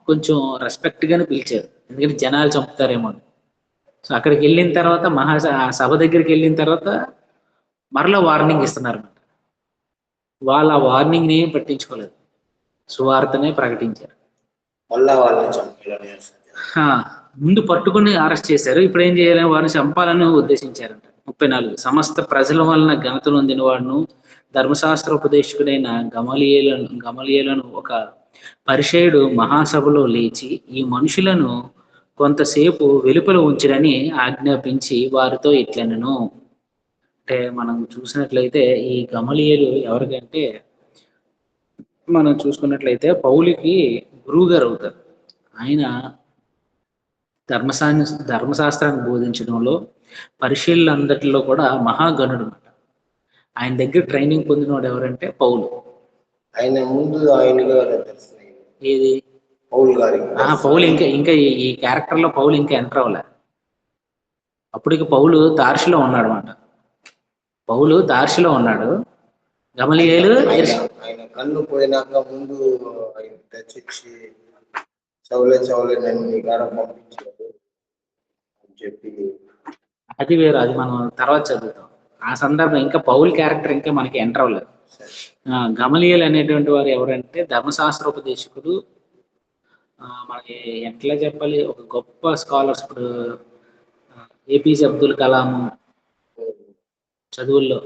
కొంచెం రెస్పెక్ట్ గానే పిలిచారు, ఎందుకంటే జనాలు చంపుతారేమో అని. సో అక్కడికి వెళ్ళిన తర్వాత సభ దగ్గరికి వెళ్ళిన తర్వాత మరలా వార్నింగ్ ఇస్తున్నారు. వాళ్ళు ఆ వార్నింగ్ ని పట్టించుకోలేదు, సువార్తనే ప్రకటించారు. మళ్ళా వాళ్ళని చంపాలని ముందు పట్టుకుని అరెస్ట్ చేశారు, ఇప్పుడు ఏం చేయాలని వారిని చంపాలని ఉద్దేశించారంట. 34 సమస్త ప్రజల వలన ఘనత నొందిన వాడును ధర్మశాస్త్ర ఉపదేశకుడైన గమలీయేలును ఒక పరిసయ్యుడు మహాసభలో లేచి ఈ మనుషులను కొంతసేపు వెలుపల ఉంచుడని ఆజ్ఞాపించి వారితో ఇట్లనెను. అంటే మనం చూసినట్లయితే ఈ గమలీయేలు ఎవరికంటే, మనం చూసుకున్నట్లయితే పౌలుకి గురువు గారు అవుతారు. ఆయన ధర్మశాస్త్రాన్ని బోధించడంలో పరిశీలనందరిలో కూడా మహాగణుడు అన్నమాట. ఆయన దగ్గర ట్రైనింగ్ పొందినవాడు ఎవరంటే పౌలు. ఆయన ముందు ఆయనగా ఏది పౌలు గారి పౌలు ఇంకా ఈ క్యారెక్టర్ లో పౌలు ఇంకా ఎంటర్ అవ్వలే. అప్పటికి పౌలు తార్షిలో ఉన్నాడు అన్నమాట. పౌలు తార్షిలో ఉన్నాడు. గమలీయేలు ఆయన కన్ను పోయినాక ముందు ఆయన తెచ్చి చౌలే నన్ను మీ కాడ పంపించాడు అని చెప్పి, అది వేరు, అది మనం తర్వాత చదువుతాం. ఆ సందర్భం ఇంకా పౌల్ క్యారెక్టర్ ఇంకా మనకి ఎంటర్ అవ్వలేదు. గమలీయేలు అనేటువంటి వారు ఎవరంటే ధర్మశాస్త్రోపదేశకుడు. మనకి ఎట్లా చెప్పాలి, ఒక గొప్ప స్కాలర్స్. ఇప్పుడు ఏపీజే అబ్దుల్ కలాము చదువుల్లో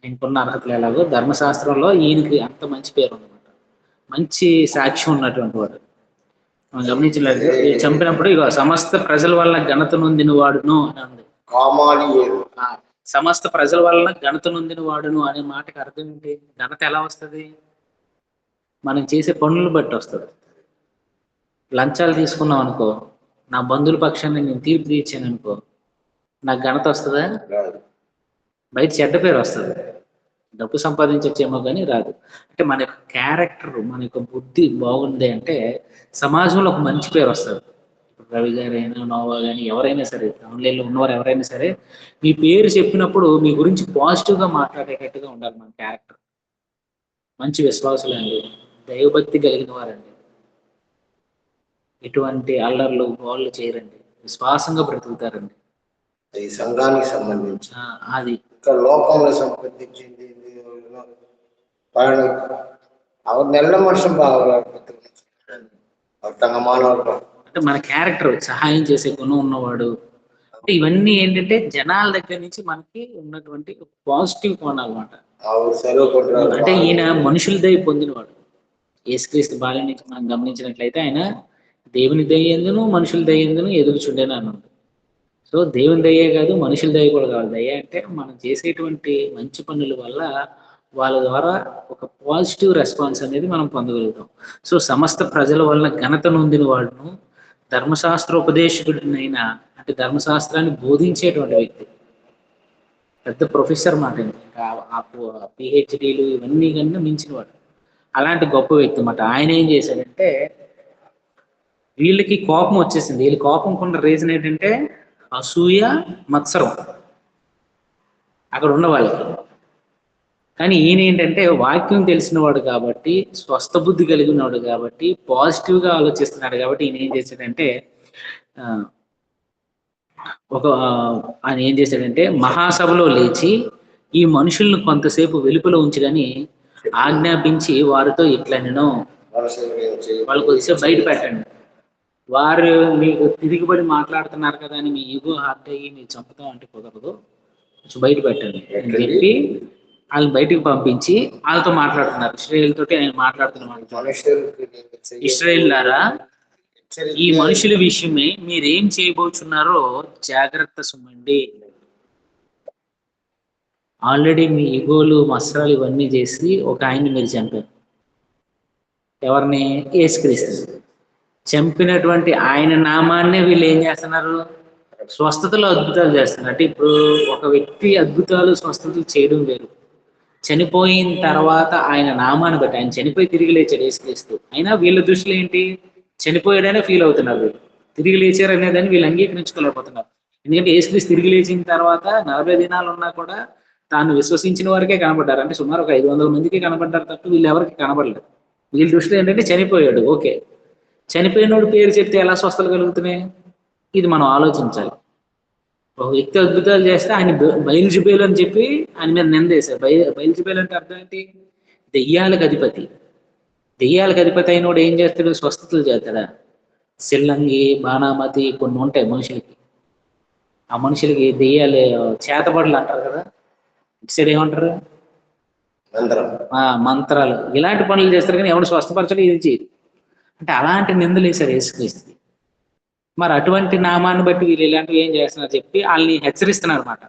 ఆయనకున్న అర్హతలు ఎలాగో ధర్మశాస్త్రంలో ఈయనకి అంత మంచి పేరు ఉందన్నమాట. మంచి సాక్ష్యం ఉన్నటువంటి వాడు. మనం గమనించలేదు, చంపినప్పుడు ఇక సమస్త ప్రజల వల్ల ఘనత నొందిన వాడును అని ఉంది. సమస్త ప్రజల వల్ల ఘనత నొందిన వాడును అనే మాటకి అర్థం ఏంటి? ఘనత ఎలా వస్తుంది? మనం చేసే పనులను బట్టి వస్తుంది. లంచాలు తీసుకున్నాం అనుకో, నా బంధువుల పక్షాన్ని నేను తీర్పు తీర్చాను అనుకో, నాకు ఘనత వస్తుందా? బయట చెడ్డ పేరు వస్తుంది. డబ్బు సంపాదించొచ్చేమో కానీ రాదు. అంటే మన యొక్క క్యారెక్టర్, మన యొక్క బుద్ధి బాగుంది అంటే సమాజంలో ఒక మంచి పేరు వస్తుంది. రవి గారైనా, నోవా కానీ ఎవరైనా సరే, ఆన్లైన్లో ఉన్నవారు ఎవరైనా సరే, మీ పేరు చెప్పినప్పుడు మీ గురించి పాజిటివ్గా మాట్లాడేటట్టుగా ఉండాలి మన క్యారెక్టర్. మంచి విశ్వాసులండి, దైవభక్తి కలిగిన వారండి, ఎటువంటి అల్లర్లు గోళ్ళు చేయరండి, విశ్వాసంగా బ్రతుకుతారండి. ఈ సంఘానికి సంబంధించి అది లోకంలో సంబంధించింది నెల వర్షం బాగా అంటే మన క్యారెక్టర్ సహాయం చేసే గుణం ఉన్నవాడు, ఇవన్నీ ఏంటంటే జనాల దగ్గర నుంచి మనకి ఉన్నటువంటి పాజిటివ్ కోణాలు అన్నమాట. అంటే ఈయన మనుషుల దయ పొందినవాడు. యేసుక్రీస్తు బాల్యం నుంచి మనం గమనించినట్లయితే ఆయన దేవుని దయ ఎందును మనుషుల దయ ఎందును ఎదుగుచుండేను అన్నాడు. సో దేవుని దయే కాదు మనుషుల దయ కూడా కావాలి. దయ అంటే మనం చేసేటువంటి మంచి పనుల వల్ల వాళ్ళ ద్వారా ఒక పాజిటివ్ రెస్పాన్స్ అనేది మనం పొందగలుగుతాం. సో సమస్త ప్రజల వలన ఘనత నొందిన వాడును ధర్మశాస్త్ర ఉపదేశకుడినైనా, అంటే ధర్మశాస్త్రాన్ని బోధించేటువంటి వ్యక్తి, పెద్ద ప్రొఫెసర్ మాట. ఇంకా పిహెచ్డీలు ఇవన్నీ కన్నా మించిన వాడు. అలాంటి గొప్ప వ్యక్తి అన్నమాట. ఆయన ఏం చేశాడంటే వీళ్ళకి కోపం వచ్చేసింది. వీళ్ళ కోపం కొన్న రీజన్ ఏంటంటే అసూయ, మత్సరం అక్కడ ఉన్న వాళ్ళకి. కానీ ఈయన ఏంటంటే వాక్యం తెలిసినవాడు కాబట్టి, స్వస్థ బుద్ధి కలిగినవాడు కాబట్టి, పాజిటివ్గా ఆలోచిస్తున్నాడు కాబట్టి ఈయన ఏం చేశాడంటే ఆయన ఏం చేశాడంటే మహాసభలో లేచి ఈ మనుషులను కొంతసేపు వెలుపల ఉంచుదని ఆజ్ఞాపించి వారితో ఇట్లనెను, వాళ్ళు కొద్దిసేపు బయట పెట్టండి, వారు మీకు తిరిగిబడి మాట్లాడుతున్నారు కదా అని మీ ఈగో హార్ట్ అయ్యి మీరు చంపుతాం అంటే కుదరదు, కొంచెం బయట పెట్టండి అని చెప్పి వాళ్ళని బయటికి పంపించి వాళ్ళతో మాట్లాడుతున్నారు. ఇశ్రాయేల్ తోటి ఆయన మాట్లాడుతున్నారు. ఇశ్రాయేల్లారా, ఈ మనుషుల విషయమే మీరేం చేయబోతున్నారో జాగ్రత్త సుమండి. ఆల్రెడీ మీ ఇగోలు మత్సరాలు ఇవన్నీ చేసి ఒక ఆయన్ని మీరు చంపారు. ఎవరిని? యేసుక్రీస్తు. చంపినటువంటి ఆయన నామాన్నే వీళ్ళు ఏం చేస్తున్నారు? స్వస్థతలు, అద్భుతాలు చేస్తున్నారు. అంటే ఇప్పుడు ఒక వ్యక్తి అద్భుతాలు స్వస్థతలు చేయడం వేరు, చనిపోయిన తర్వాత ఆయన నామాన్ని బట్టి, ఆయన చనిపోయి తిరిగి లేచాడు యేసుక్రీస్తు, అయినా వీళ్ళ దృష్టిలో ఏంటి? చనిపోయాడనే ఫీల్ అవుతున్నారు వీళ్ళు, తిరిగి లేచారు అనేదాన్ని వీళ్ళు అంగీకరించుకోలేకపోతున్నారు. ఎందుకంటే యేసుక్రీస్తు తిరిగి లేచిన తర్వాత 40 దినాలు ఉన్నా కూడా తాను విశ్వసించిన వారికే కనబడ్డారు. అంటే సుమారు ఒక 500 మందికి కనబడ్డారు తప్ప వీళ్ళు ఎవరికి కనబడలేదు. వీళ్ళ దృష్టిలో ఏంటంటే చనిపోయాడు, ఓకే, చనిపోయినోడు పేరు చెప్తే ఎలా స్వస్థలు కలుగుతున్నాయి? ఇది మనం ఆలోచించాలి. ఒక వ్యక్తి అద్భుతాలు చేస్తే ఆయన బయలుజుబేలు అని చెప్పి ఆయన మీద నిందేశారు. బయలుజుబేలు అంటే అర్థం ఏంటి? దెయ్యాలకు అధిపతి. దెయ్యాలకు అధిపతి అయినోడు ఏం చేస్తాడు? స్వస్థతలు చేస్తాడా? సిల్లంగి, బాణామతి కొన్ని ఉంటాయి మనుషులకి. ఆ మనుషులకి దెయ్యాలు చేతబడులు అంటారు కదా, ఇటు సైడ్ ఏమంటారు? మంత్రాలు. ఇలాంటి పనులు చేస్తారు కానీ ఎవడు స్వస్థపరచడం ఇది చేయదు. అంటే అలాంటి నిందలు వేశారు యేసుక్రీస్తు. మరి అటువంటి నామాన్ని బట్టి వీళ్ళు ఇలాంటివి ఏం చేస్తున్నారు చెప్పి వాళ్ళని హెచ్చరిస్తున్నారు అనమాట.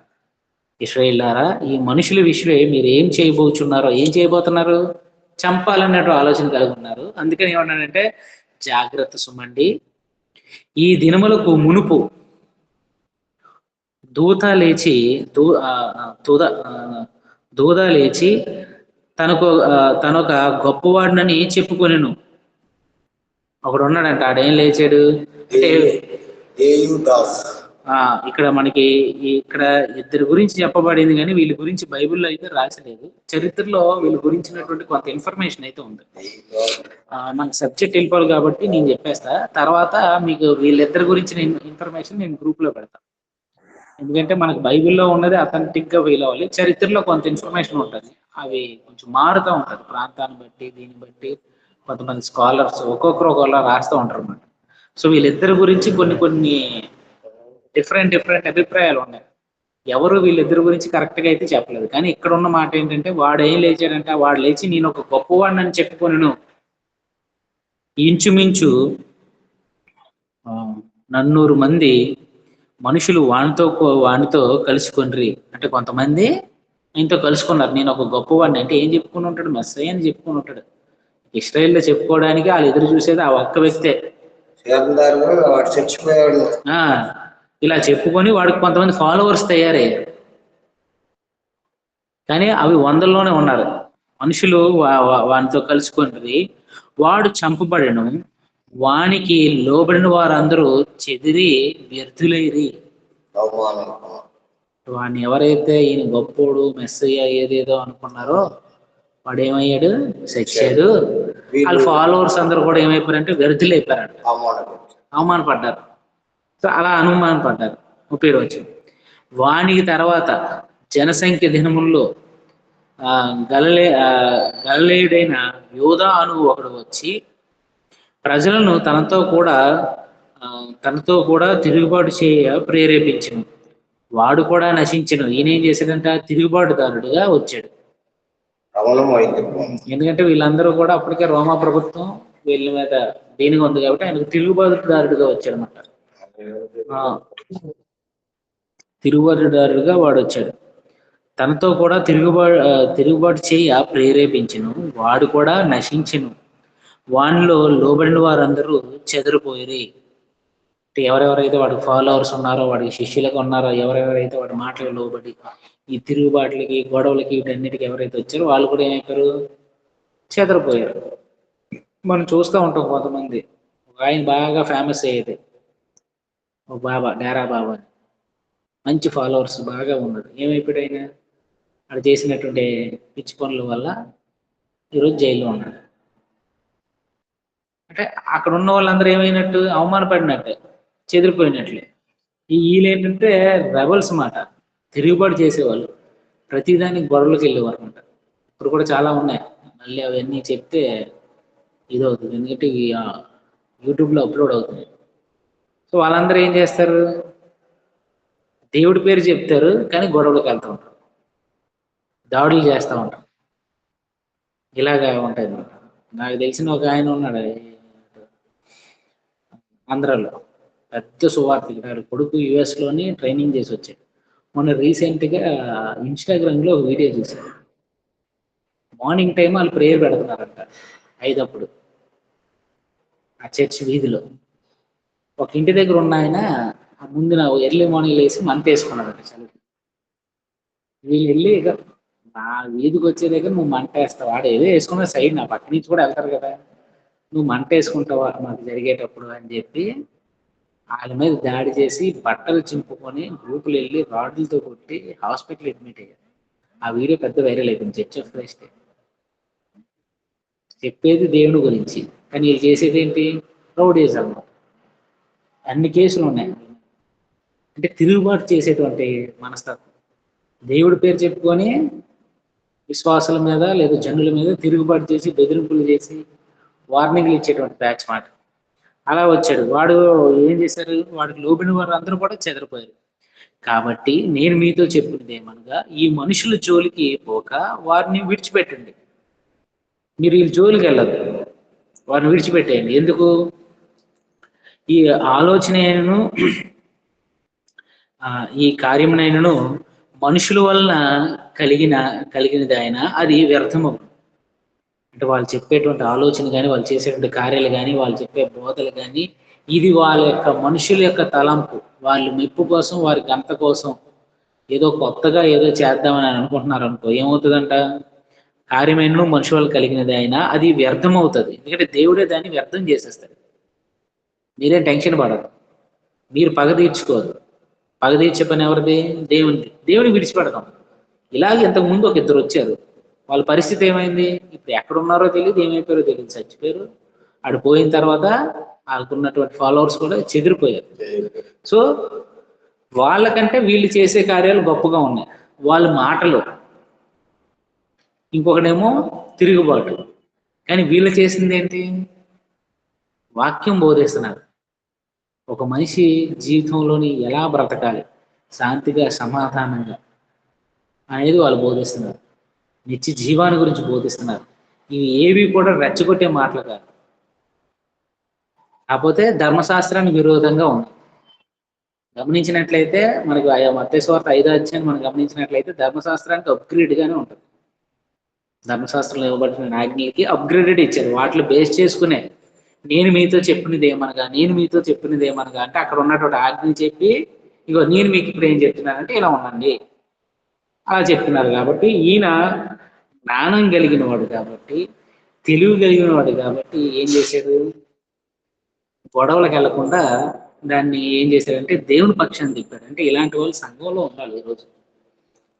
ఇశ్రాయేల్లారా, ఈ మనుషుల విషయమే మీరు ఏం చేయబోతున్నారో, ఏం చేయబోతున్నారు? చంపాలన్నట్టు ఆలోచన కలిగి ఉన్నారు. అందుకని ఏమన్నాడంటే జాగ్రత్త సుమండి, ఈ దినములకు మునుపు దూత లేచి తనొక గొప్పవాడినని చెప్పుకొనెను. ఒకడు ఉన్నాడంట, ఆడేం లేచాడు అంటే ఇక్కడ మనకి ఇక్కడ ఇద్దరి గురించి చెప్పబడింది కానీ వీళ్ళ గురించి బైబిల్లో అయితే రాసలేదు. చరిత్రలో వీళ్ళ గురించినటువంటి కొంత ఇన్ఫర్మేషన్ అయితే ఉంది. మనకి సబ్జెక్ట్ వెళ్ళిపోవాలి కాబట్టి నేను చెప్పేస్తా, తర్వాత మీకు వీళ్ళిద్దరి గురించిన ఇన్ఫర్మేషన్ నేను గ్రూప్ లో పెడతా. ఎందుకంటే మనకు బైబిల్లో ఉన్నది అథెంటిక్ గా ఫీల్ అవ్వాలి, చరిత్రలో కొంత ఇన్ఫర్మేషన్ ఉంటుంది, అవి కొంచెం మారుతూ ఉంటుంది ప్రాంతాన్ని బట్టి, దీన్ని బట్టి. కొంతమంది స్కాలర్స్ ఒక్కొక్కరు ఒకలా రాస్తూ ఉంటారు అన్నమాట. సో వీళ్ళిద్దరి గురించి కొన్ని డిఫరెంట్ అభిప్రాయాలు ఉన్నాయి. ఎవరు వీళ్ళిద్దరి గురించి కరెక్ట్ గా అయితే చెప్పలేదు. కానీ ఇక్కడ ఉన్న మాట ఏంటంటే వాడు ఏం లేచాడంటే, వాడు లేచి నేను ఒక గొప్పవాడిని అని చెప్పుకొనెను, ఇంచుమించు 400 మంది మనుషులు వానితో కలుసుకొనిరి. అంటే కొంతమంది ఆయనతో కలుసుకున్నారు. నేను ఒక గొప్పవాడిని అంటే ఏం చెప్పుకుని ఉంటాడు? మెస్సయ్య అని చెప్పుకుని ఉంటాడు. ఇశ్రాయేల్లో చెప్పుకోవడానికి వాళ్ళు ఎదురు చూసేది ఆ ఒక్క వ్యక్తే. ఇలా చెప్పుకొని వాడికి కొంతమంది ఫాలోవర్స్ తయారయ్యారు. కానీ అవి వందల్లోనే ఉన్నారు మనుషులు. వానితో కలుసుకొని వాడు చంపబడెను, వానికి లోబడిన వారందరూ చెదిరి వ్యర్థులైరి. వాడిని ఎవరైతే ఈయన గొప్పోడు మెస్సయ్య ఏదేదో అనుకున్నారో వాడు ఏమయ్యాడు? చచ్చాడు. వాళ్ళ ఫాలోవర్స్ అందరూ కూడా ఏమైపోయారంటే వ్యర్థులు అయిపోయారంట, అవమానపడ్డారు. సో అలా అనుమానపడ్డారు. 30 వచ్చింది. వానికి తర్వాత జనసంఖ్య దినముల్లో గలిలయుడైన యోధా అను ఒకడు వచ్చి ప్రజలను తనతో కూడా తనతో కూడా తిరుగుబాటు చేయ ప్రేరేపించను. వాడు కూడా నశించను. ఈయన ఏం చేశాడంట? తిరుగుబాటుదారుడుగా వచ్చాడు. కవలం అయితే ఎందుకంటే వీళ్ళందరూ కూడా అప్పటికే రోమా ప్రభుత్వం వీళ్ళ మీద దేనిగా ఉంది కాబట్టి ఆయనకు తిరుగుబాటుదారుడుగా వచ్చాడు అనమాట. తిరుగుబాటుదారుడుగా వాడు వచ్చాడు. తనతో కూడా తిరుగుబాటు చేయ ప్రేరేపించను. వాడు కూడా నశించెను. వానిలో లోబడిన వారందరూ చెదిరిపోయిరి. ఎవరెవరైతే వాడికి ఫాలోవర్స్ ఉన్నారో, వాడికి శిష్యులుగా ఉన్నారో, ఎవరెవరైతే వాడి మాటలు లోబడి ఈ తిరుగుబాట్లకి, గొడవలకి, వీటన్నిటికి ఎవరైతే వచ్చారో వాళ్ళు కూడా ఏమైపోయారు? చెదరిపోయారు. మనం చూస్తూ ఉంటాం కొంతమంది. ఆయన బాగా ఫేమస్ అయ్యేది ఒక బాబా, డేరా బాబా అని. మంచి ఫాలోవర్స్ బాగా ఉన్నాడు. ఏమైపోయాడు ఆయన? వాడు చేసినటువంటి పిచ్చి పనుల వల్ల ఈరోజు జైల్లో ఉన్నాడు. అంటే అక్కడ ఉన్న వాళ్ళందరూ ఏమైనట్టు? అవమానపడినట్టే, చెదిరిపోయినట్లే. వీళ్ళు ఏంటంటే రెబల్స్ మాట, తిరుగుబాటు చేసేవాళ్ళు. ప్రతిదానికి గొడవలకు వెళ్ళేవారు అనమాట. ఇప్పుడు కూడా చాలా ఉన్నాయి. మళ్ళీ అవన్నీ చెప్తే ఇదవుతుంది, ఎందుకంటే యూట్యూబ్లో అప్లోడ్ అవుతుంది. సో వాళ్ళందరూ ఏం చేస్తారు? దేవుడి పేరు చెప్తారు కానీ గొడవలకు వెళ్తూ ఉంటారు, దాడులు చేస్తూ ఉంటారు. ఇలాగా ఉంటుంది. నాకు తెలిసిన ఒక ఆయన ఉన్నాడు ఆంధ్రాలో, పెద్ద సువార్థికుడు. కొడుకు యుఎస్లోని ట్రైనింగ్ చేసి వచ్చాడు. మొన్న రీసెంట్గా ఇన్స్టాగ్రామ్లో ఒక వీడియో చూశాను. మార్నింగ్ టైం వాళ్ళు ప్రేయర్ పెడుతున్నారంట 5 ఆ చర్చ్ వీధిలో. ఒక ఇంటి దగ్గర ఉన్న ఆయన ముందు ఎర్లీ మార్నింగ్ లేసి మంట వేసుకున్నాడంట చలికి. వీళ్ళు వెళ్ళి ఇక నా వీధికి వచ్చే దగ్గర నువ్వు మంట వేస్తావు, వాడు ఏదో వేసుకున్న సైడ్ నా పక్క నుంచి కూడా వెళ్తారు కదా, నువ్వు మంట వేసుకుంటావా మాకు జరిగేటప్పుడు అని చెప్పి వాళ్ళ మీద దాడి చేసి బట్టలు చింపుకొని గ్రూపులు వెళ్ళి రాడ్లతో కొట్టి హాస్పిటల్ అడ్మిట్ అయ్యారు. ఆ వీడియో పెద్ద వైరల్ అయిపోయింది. చర్చ్ ఆఫ్ క్రైస్ట్ చెప్పేది దేవుని గురించి, కానీ వీళ్ళు చేసేది ఏంటి? రౌడీజం. అన్ని కేసులు ఉన్నాయి. అంటే తిరుగుబాటు చేసేటువంటి మనస్తత్వం. దేవుడి పేరు చెప్పుకొని విశ్వాసాల మీద లేదా జనుల మీద తిరుగుబాటు చేసి, బెదిరింపులు చేసి, వార్నింగ్లు ఇచ్చేటువంటి బ్యాచ్ మాట. అలా వచ్చాడు వాడు. ఏం చేశారు? వాడికి లోబడిన వారు అందరూ కూడా చెదరిపోయారు. కాబట్టి నేను మీతో చెప్పింది ఏమనగా, ఈ మనుషుల జోలికి పోక వారిని విడిచిపెట్టండి. మీరు వీళ్ళ జోలికి వెళ్ళదు, వారిని విడిచిపెట్టేయండి. ఎందుకు? ఈ ఆలోచనను ఈ కార్యమునైనను మనుషుల వలన కలిగినది అయినా అది వ్యర్థము. అంటే వాళ్ళు చెప్పేటువంటి ఆలోచన కానీ, వాళ్ళు చేసేటువంటి కార్యాలు కానీ, వాళ్ళు చెప్పే బోధలు కానీ, ఇది వాళ్ళ యొక్క మనుషుల యొక్క తలంపు. వాళ్ళు మెప్పు కోసం, వారి గంత కోసం ఏదో కొత్తగా ఏదో చేద్దామని అనుకుంటున్నారు అనుకో, ఏమవుతుందంట? కార్యమైనను మనుషుల కలిగినది అయినా అది వ్యర్థం అవుతుంది. ఎందుకంటే దేవుడే దాన్ని వ్యర్థం చేసేస్తాడు. మీరేం టెన్షన్ పడదు, మీరు పగ తీర్చుకోరు. పగ తీర్చే పని ఎవరిది? దేవునిది. దేవుని విడిచిపెడతాం. ఇలాగే ఇంతకుముందు ఒక 2 వచ్చారు. వాళ్ళ పరిస్థితి ఏమైంది? ఇప్పుడు ఎక్కడున్నారో తెలియదు, ఏమైపోయారో తెలియదు, చచ్చిపోయారు. ఆడు పోయిన తర్వాత వాళ్ళకున్నటువంటి ఫాలోవర్స్ కూడా చెదిరిపోయారు. సో వాళ్ళకంటే వీళ్ళు చేసే కార్యాలు గొప్పగా ఉన్నాయి. వాళ్ళ మాటలు. ఇంకొకటేమో తిరుగుబాటు. కానీ వీళ్ళు చేసింది ఏంటి? వాక్యం బోధిస్తున్నారు. ఒక మనిషి జీవితంలోని ఎలా బ్రతకాలి, శాంతిగా, సమాధానంగా అనేది వాళ్ళు బోధిస్తున్నారు. నిత్య జీవాన్ని గురించి బోధిస్తున్నారు. ఇవి ఏవి కూడా రెచ్చగొట్టే మాటలు కాదు. కాకపోతే ధర్మశాస్త్రానికి విరోధంగా ఉన్నాయి. గమనించినట్లయితే మనకు మత్తయి సువార్త 5వ అధ్యాయం మనం గమనించినట్లయితే ధర్మశాస్త్రానికి అప్గ్రేడ్ గానే ఉంటుంది. ధర్మశాస్త్రంలో ఇవ్వబడిన ఆజ్ఞలకి అప్గ్రేడెడ్ ఇచ్చారు. వాటిని బేస్ చేసుకునే నేను మీతో చెప్పినది ఏమనగా, నేను మీతో చెప్పినది ఏమనగా అంటే అక్కడ ఉన్నటువంటి ఆజ్ఞని చెప్పి, ఇగో నేను మీకు ఇప్పుడు ఏం చెప్తున్నానంటే ఇలా ఉండండి అలా చెప్తున్నారు. కాబట్టి ఈయన జ్ఞానం కలిగిన వాడు కాబట్టి, తెలివి కలిగిన వాడు కాబట్టి ఏం చేశాడు? గొడవలకు వెళ్లకుండా దాన్ని ఏం చేశారంటే దేవుని పక్షాన్ని తిప్పాడు. అంటే ఇలాంటి వాళ్ళు సంఘంలో ఉండాలి ఈరోజు.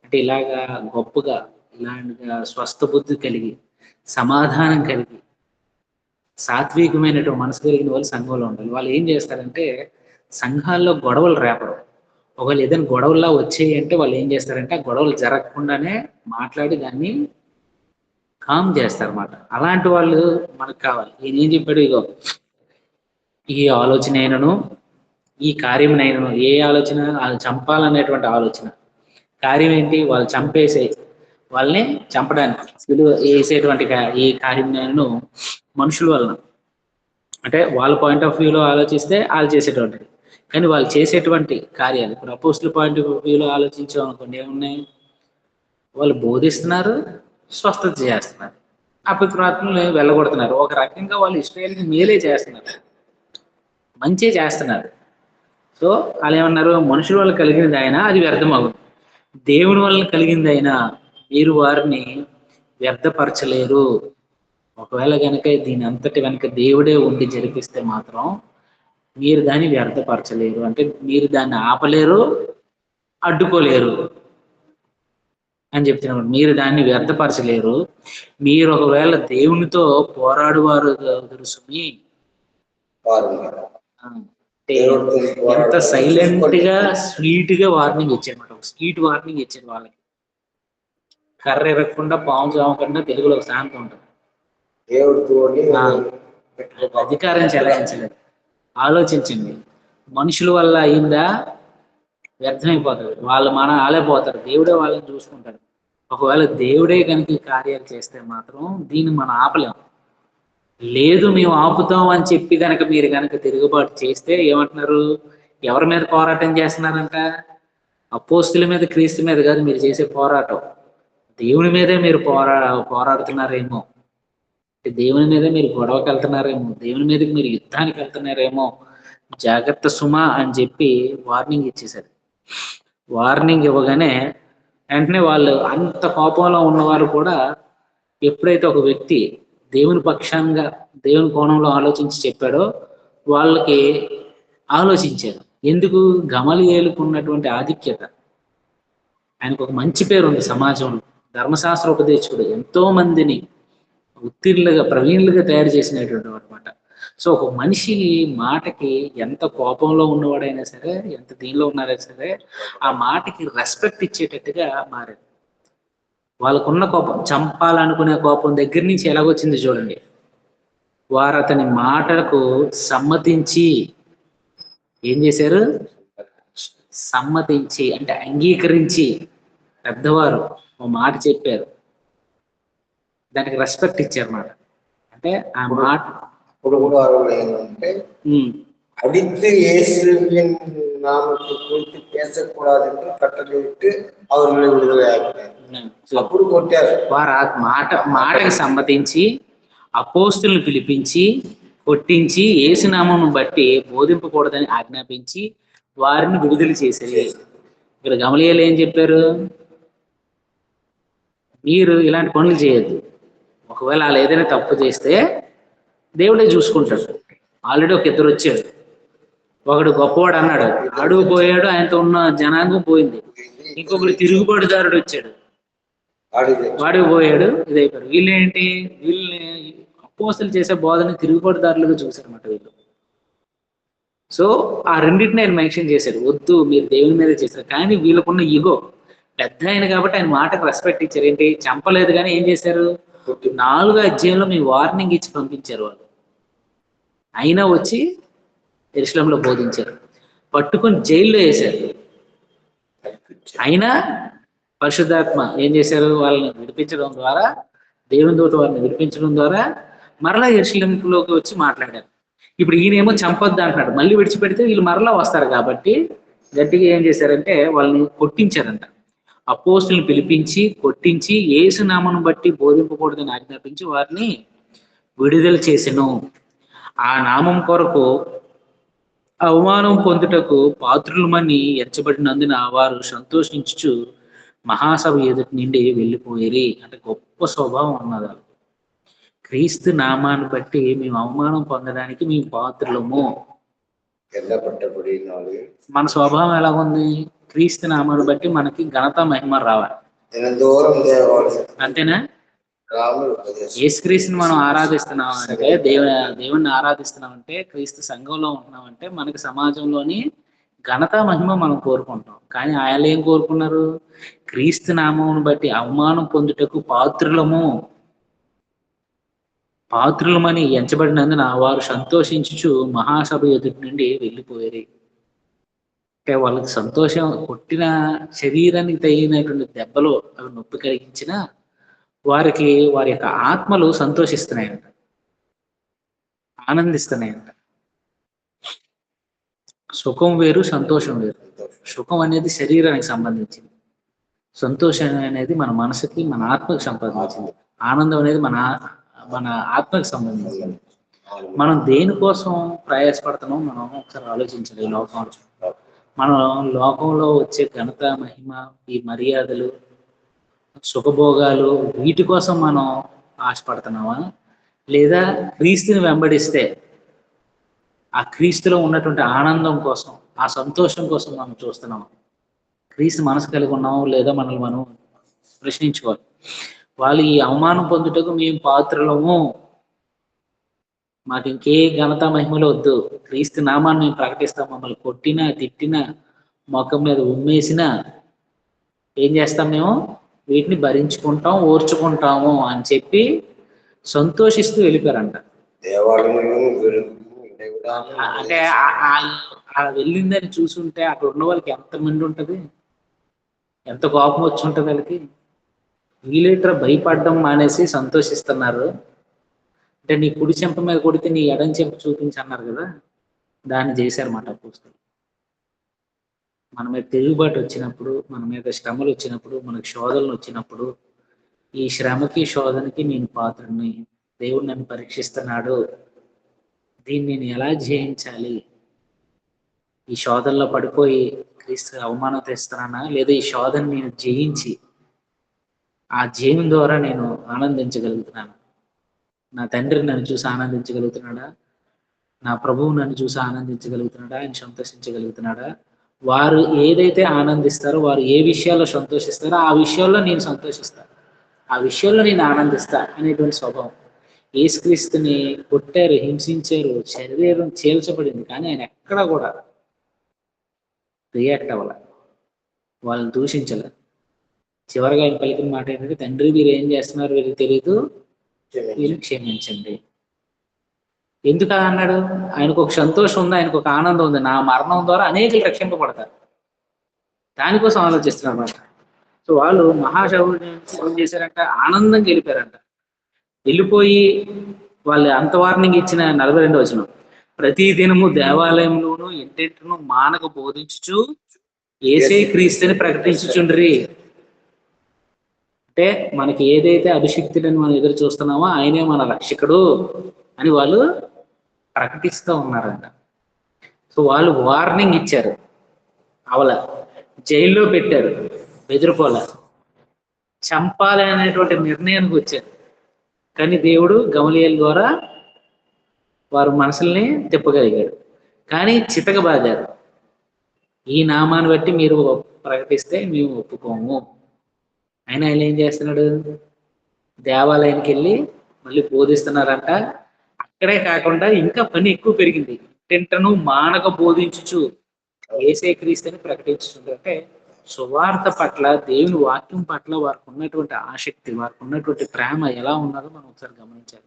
అంటే ఇలాగా గొప్పగా, ఇలాంటిగా స్వస్థ బుద్ధి కలిగి, సమాధానం కలిగి, సాత్వికమైనటువంటి మనసు కలిగిన వాళ్ళు సంఘంలో ఉండాలి. వాళ్ళు ఏం చేస్తారంటే సంఘాల్లో గొడవలు రేపడం. ఒకవేళ ఏదైనా గొడవల్లా వచ్చాయి అంటే వాళ్ళు ఏం చేస్తారంటే ఆ గొడవలు జరగకుండానే మాట్లాడి దాన్ని కామ్ చేస్తారన్నమాట. అలాంటి వాళ్ళు మనకు కావాలి. ఈయన ఏం చెప్పాడు? ఇగో ఈ ఆలోచన అయినను ఈ కార్యమునైనను, ఏ ఆలోచన? వాళ్ళు చంపాలనేటువంటి ఆలోచన. కార్యం ఏంటి? వాళ్ళు చంపేసే, వాళ్ళని చంపడానికి విలువ వేసేటువంటి ఈ కార్యమునైనను మనుషుల వలన, అంటే వాళ్ళ పాయింట్ ఆఫ్ వ్యూలో ఆలోచిస్తే వాళ్ళు చేసేటువంటిది. కానీ వాళ్ళు చేసేటువంటి కార్యాలు, ఇప్పుడు అపోస్తుల పాయింట్ ఆఫ్ వ్యూలో ఆలోచించాం అనుకోండి, ఏమున్నాయి? వాళ్ళు బోధిస్తున్నారు, స్వస్థత చేస్తున్నారు, అపవిత్రాత్మలు వెళ్ళగొడుతున్నారు. ఒక రకంగా వాళ్ళు ఇశ్రాయేలుకి మేలే చేస్తున్నారు, మంచి చేస్తున్నారు. సో వాళ్ళు ఏమన్నారు? మనుషుల వల్ల కలిగినది అయినా అది వ్యర్థమవుతుంది, దేవుని వల్ల కలిగింది అయినా మీరు వారిని వ్యర్థపరచలేరు. ఒకవేళ కనుక దీని అంతటి వెనుక దేవుడే ఉండి జరిపిస్తే మాత్రం మీరు దాన్ని వ్యర్థపరచలేరు. అంటే మీరు దాన్ని ఆపలేరు, అడ్డుకోలేరు అని చెప్తున్నాడు. మీరు దాన్ని వ్యర్థపరచలేరు. మీరు ఒకవేళ దేవునితో పోరాడువారు సుమి. ఎంత సైలెంట్ గా స్వీట్ గా వార్నింగ్ ఇచ్చారన్నమాట. ఒక స్వీట్ వార్నింగ్ ఇచ్చారు వాళ్ళకి. కర్ర ఎరగకుండా పాము చావకుండా తెలుగులో ఒక శాంతి ఉంటుంది. అధికారం చెలాయించలేదు. ఆలోచించండి, మనుషుల వల్ల అయిందా? వ్యర్థమైపోతారు. వాళ్ళు ఆలేపోతారు, దేవుడే వాళ్ళని చూసుకుంటాడు. ఒకవేళ దేవుడే కనుక ఈ కార్యాలు చేస్తే మాత్రం దీన్ని మనం ఆపలేం. లేదు మేము ఆపుతాం అని చెప్పి కనుక మీరు కనుక తిరుగుబాటు చేస్తే ఏమంటున్నారు? ఎవరి మీద పోరాటం చేస్తున్నారంట? అపోస్తుల మీద, క్రీస్తు మీద కాదు మీరు చేసే పోరాటం, దేవుని మీదే మీరు పోరాడుతున్నారేమో, దేవుని మీద మీరు గొడవకి వెళ్తున్నారేమో, దేవుని మీదకి మీరు యుద్ధానికి వెళ్తున్నారేమో, జాగ్రత్త సుమా అని చెప్పి వార్నింగ్ ఇచ్చేసారు. వార్నింగ్ ఇవ్వగానే వెంటనే వాళ్ళు, అంత కోపంలో ఉన్నవారు కూడా, ఎప్పుడైతే ఒక వ్యక్తి దేవుని పక్షంగా దేవుని కోణంలో ఆలోచించి చెప్పాడో వాళ్ళకి ఆలోచించారు. ఎందుకు? గమలీయేలుకు ఉన్నటువంటి ఆధిక్యత, ఆయనకు ఒక మంచి పేరు ఉంది సమాజంలో, ధర్మశాస్త్ర ఉపదేశకుడు, ఎంతో మందిని ఉత్తీర్ణులుగా ప్రవీణులుగా తయారు చేసినటువంటి అనమాట. సో ఒక మనిషి మాటకి ఎంత కోపంలో ఉన్నవాడైనా సరే, ఎంత దీనిలో ఉన్నారైనా సరే, ఆ మాటకి రెస్పెక్ట్ ఇచ్చేటట్టుగా మారారు. వాళ్ళకున్న కోపం, చంపాలనుకునే కోపం దగ్గర నుంచి ఎలాగొచ్చింది చూడండి. వారు అతని మాటలకు సమ్మతించి ఏం చేశారు? సమ్మతించి అంటే అంగీకరించి, పెద్దవారు ఓ మాట చెప్పారు, దానికి రెస్పెక్ట్ ఇచ్చారన్నమాట. అంటే ఆ మాట ఏంటంటే அடித்து இயேசுவின் நாமத்தை குறித்து பேசக்கூடாது என்று கட்டளையிட்டு அவர்களை விடுதலையாக்கினார். అప్పుడు కొట్టారు. వారు ఆ మాటకి సమ్మతించి అపోస్తులను పిలిపించి కొట్టించి యేసునామం బట్టి బోధింపకూడదని ఆజ్ఞాపించి వారిని విడుదల చేసేది. ఇక్కడ గమలీయేలు ఏం చెప్పారు? మీరు ఇలాంటి పనులు చేయొద్దు. ఒకవేళ వాళ్ళు ఏదైనా తప్పు చేస్తే దేవుడే చూసుకుంటాడు. ఆల్రెడీ ఒక ఇద్దరు వచ్చాడు, ఒకడు గొప్పవాడు అన్నాడు, అడుగు పోయాడు, ఆయనతో ఉన్న జనాంగం పోయింది. ఇంకొకడు తిరుగుబాటుదారుడు వచ్చాడు, వాడికి పోయాడు, ఇదైపోయారు. వీళ్ళేంటి? వీళ్ళని అపోస్తలులు చేసే బోధన తిరుగుబాటుదారులుగా చూశారన్నమాట వీళ్ళు. సో ఆ రెండింటిని ఆయన మెన్షన్ చేశాడు, వద్దు మీరు దేవుని మీద చేశారు. కానీ వీళ్ళకున్న ఈగో పెద్ద ఆయన కాబట్టి ఆయన మాటకు రెస్పెక్ట్ ఇచ్చారు. ఏంటి? చంపలేదు, కానీ ఏం చేశారు? 4వ అధ్యాయంలో మీ వార్నింగ్ ఇచ్చి పంపించారు వాళ్ళు. అయినా వచ్చి యెరూషలేములో బోధించారు, పట్టుకొని జైల్లో వేశారు. అయినా పరిశుద్ధాత్మ ఏం చేశారు? వాళ్ళని విడిపించడం ద్వారా, దేవుని దూత వారిని విడిపించడం ద్వారా మరలా యెరూషలేములోకి వచ్చి మాట్లాడారు. ఇప్పుడు ఈయనేమో చంపొద్దు అంటున్నాడు, మళ్ళీ విడిచిపెడితే వీళ్ళు మరలా వస్తారు కాబట్టి గట్టిగా ఏం చేశారంటే వాళ్ళని కొట్టించారంట. అపోస్తులను పిలిపించి కొట్టించి యేసునామమును బట్టి బోధింపకూడదని ఆజ్ఞాపించి వారిని విడుదల చేసెను. ఆ నామం కొరకు అవమానం పొందుటకు పాత్రులమని ఎంచబడినందున వారు సంతోషించుచు మహాసభ ఎదుటి నుండి వెళ్ళిపోయేరి. అంటే గొప్ప స్వభావం ఉన్నది. క్రీస్తు నామాన్ని బట్టి మేము అవమానం పొందడానికి మేము పాత్రులము. మన స్వభావం ఎలాగుంది? క్రీస్తు నామాన్ని బట్టి మనకి ఘనత మహిమ రావాలి, అంతేనా? యేసుక్రీస్తుని మనం ఆరాధిస్తున్నాం అంటే, దేవుణ్ణి ఆరాధిస్తున్నాం అంటే, క్రీస్తు సంఘంలో ఉంటున్నాం అంటే మనకి సమాజంలోని ఘనత మహిమ మనం కోరుకుంటాం. కానీ ఆయన ఏం కోరుకున్నారు? క్రీస్తు నామమును బట్టి అవమానం పొందుటకు పాత్రులము. పాత్రులమని ఎంచబడినందున వారు సంతోషించుచు మహాసభ ఎదుటి నుండి వెళ్ళిపోయారు. అంటే వాళ్ళకి సంతోషం, కొట్టిన శరీరానికి తగినటువంటి దెబ్బలు అవి నొప్పి కలిగించిన వారికి వారి యొక్క ఆత్మలు సంతోషిస్తున్నాయంట, ఆనందిస్తున్నాయంట. సుఖం వేరు, సంతోషం వేరు. సుఖం అనేది శరీరానికి సంబంధించింది, సంతోషం అనేది మన మనసుకి, మన ఆత్మకు సంబంధించింది, ఆనందం అనేది మన ఆత్మకు సంబంధించింది. మనం దేనికోసం ప్రయాసపడుతున్నాం మనం ఒకసారి ఆలోచించాలి. ఈ లోకంలో మనం లోకంలో వచ్చే ఘనత, మహిమ, ఈ మర్యాదలు, సుఖభోగాలు వీటి కోసం మనం ఆశపడుతున్నామా, లేదా క్రీస్తుని వెంబడిస్తే ఆ క్రీస్తులో ఉన్నటువంటి ఆనందం కోసం, ఆ సంతోషం కోసం మనం చూస్తున్నాం? క్రీస్తు మనసు కలిగి ఉన్నాము లేదా మనల్ని మనం ప్రశ్నించుకోవాలి. వాళ్ళు ఈ అవమానం పొందుటకు మేము పాత్రలము, మాకు ఇంకే ఘనత మహిమలు వద్దు, క్రీస్తు నామాన్ని మేము ప్రకటిస్తాం, మమ్మల్ని కొట్టినా తిట్టినా మొఖం మీద ఉమ్మేసినా ఏం చేస్తాం, మేము వీటిని భరించుకుంటాం, ఓర్చుకుంటాము అని చెప్పి సంతోషిస్తూ వెళ్ళిపోయారంట. అంటే వెళ్ళిందని చూసుంటే అక్కడ ఉన్న వాళ్ళకి ఎంత మంది ఉంటది, ఎంత కోపం వచ్చి ఉంటుంది వాళ్ళకి. వీళ్ళేట్రా భయపడడం మానేసి సంతోషిస్తున్నారు. అంటే నీ కుడి చెంప మీద కొడితే నీ ఎడం చెంప చూపించి అన్నారు కదా, దాన్ని చేశారన్నమాట అపోస్తలులు. మన మీద తిరుగుబాటు వచ్చినప్పుడు, మన మీద శ్రమలు వచ్చినప్పుడు, మనకు శోధనలు వచ్చినప్పుడు, ఈ శ్రమకి శోధనకి నేను పాత్రని, దేవుడు నన్ను పరీక్షిస్తున్నాడు, దీన్ని నేను ఎలా జయించాలి, ఈ శోధనలో పడిపోయి క్రీస్తు అవమానం తెస్తున్నానా, లేదా ఈ శోధన నేను జయించి ఆ జయం ద్వారా నేను ఆనందించగలుగుతున్నాను, నా తండ్రి నన్ను చూసి ఆనందించగలుగుతున్నాడా, నా ప్రభువు నన్ను చూసి ఆనందించగలుగుతున్నాడా, ఆయన సంతోషించగలుగుతున్నాడా? వారు ఏదైతే ఆనందిస్తారో, వారు ఏ విషయాల్లో సంతోషిస్తారో ఆ విషయాల్లో నేను సంతోషిస్తాను, ఆ విషయాల్లో నేను ఆనందిస్తా అనేటువంటి స్వభావం. యేసుక్రీస్తుని కొట్టారు, హింసించారు, శరీరం చీల్చబడింది, కానీ ఆయన ఎక్కడ కూడా రియాక్ట్ అవ్వాల, వాళ్ళని దూషించలే. చివరిగా ఆయన పలికిన మాట ఏంటంటే, తండ్రి మీరు ఏం చేస్తున్నారు వీరికి తెలియదు, వీళ్ళు క్షమించండి. ఎందుకు అన్నాడు? ఆయనకు ఒక సంతోషం ఉంది, ఆయనకు ఒక ఆనందం ఉంది, నా మరణం ద్వారా అనేకులు రక్షింపబడతారు, దానికోసం ఆలోచిస్తున్నారు అన్నమాట. సో వాళ్ళు మహాశవుని ఏం చేశారంట, ఆనందంగా వెళ్ళిపోయారంట. వెళ్ళిపోయి వాళ్ళు అంత వార్నింగ్ ఇచ్చిన 42వ వచనం, ప్రతి దినము దేవాలయంలోను ఇంటింటిను మానక బోధించుచు యేసే క్రీస్తుని ప్రకటించుచుండ్రి. అంటే మనకి ఏదైతే అభిషిక్తుడని మనం ఎదురు చూస్తున్నామో ఆయనే మన రక్షకుడు అని వాళ్ళు ప్రకటిస్తూ ఉన్నారంట. సో వాళ్ళు వార్నింగ్ ఇచ్చారు, అవల జైల్లో పెట్టారు, బెదిరిపోల, చంపాలి అనేటువంటి నిర్ణయానికి వచ్చారు. కానీ దేవుడు గమలీయేలు ద్వారా వారు మనసుల్ని తిప్పగలిగాడు. కానీ చితకబాదారు, ఈ నామాన్ని బట్టి మీరు ప్రకటిస్తే మేము ఒప్పుకోము. ఆయన ఏం చేస్తున్నాడు, దేవాలయానికి వెళ్ళి మళ్ళీ బోధిస్తున్నారంట. అక్కడే కాకుండా ఇంకా పని ఎక్కువ పెరిగింది, తింటను మానక బోధించుచు యేసే క్రీస్తుని ప్రకటించుతుంది. అంటే సువార్త పట్ల, దేవుని వాక్యం పట్ల వారికి ఉన్నటువంటి ఆసక్తి, వారికి ఉన్నటువంటి ప్రేమ ఎలా ఉన్నదో మనం ఒకసారి గమనించాలి.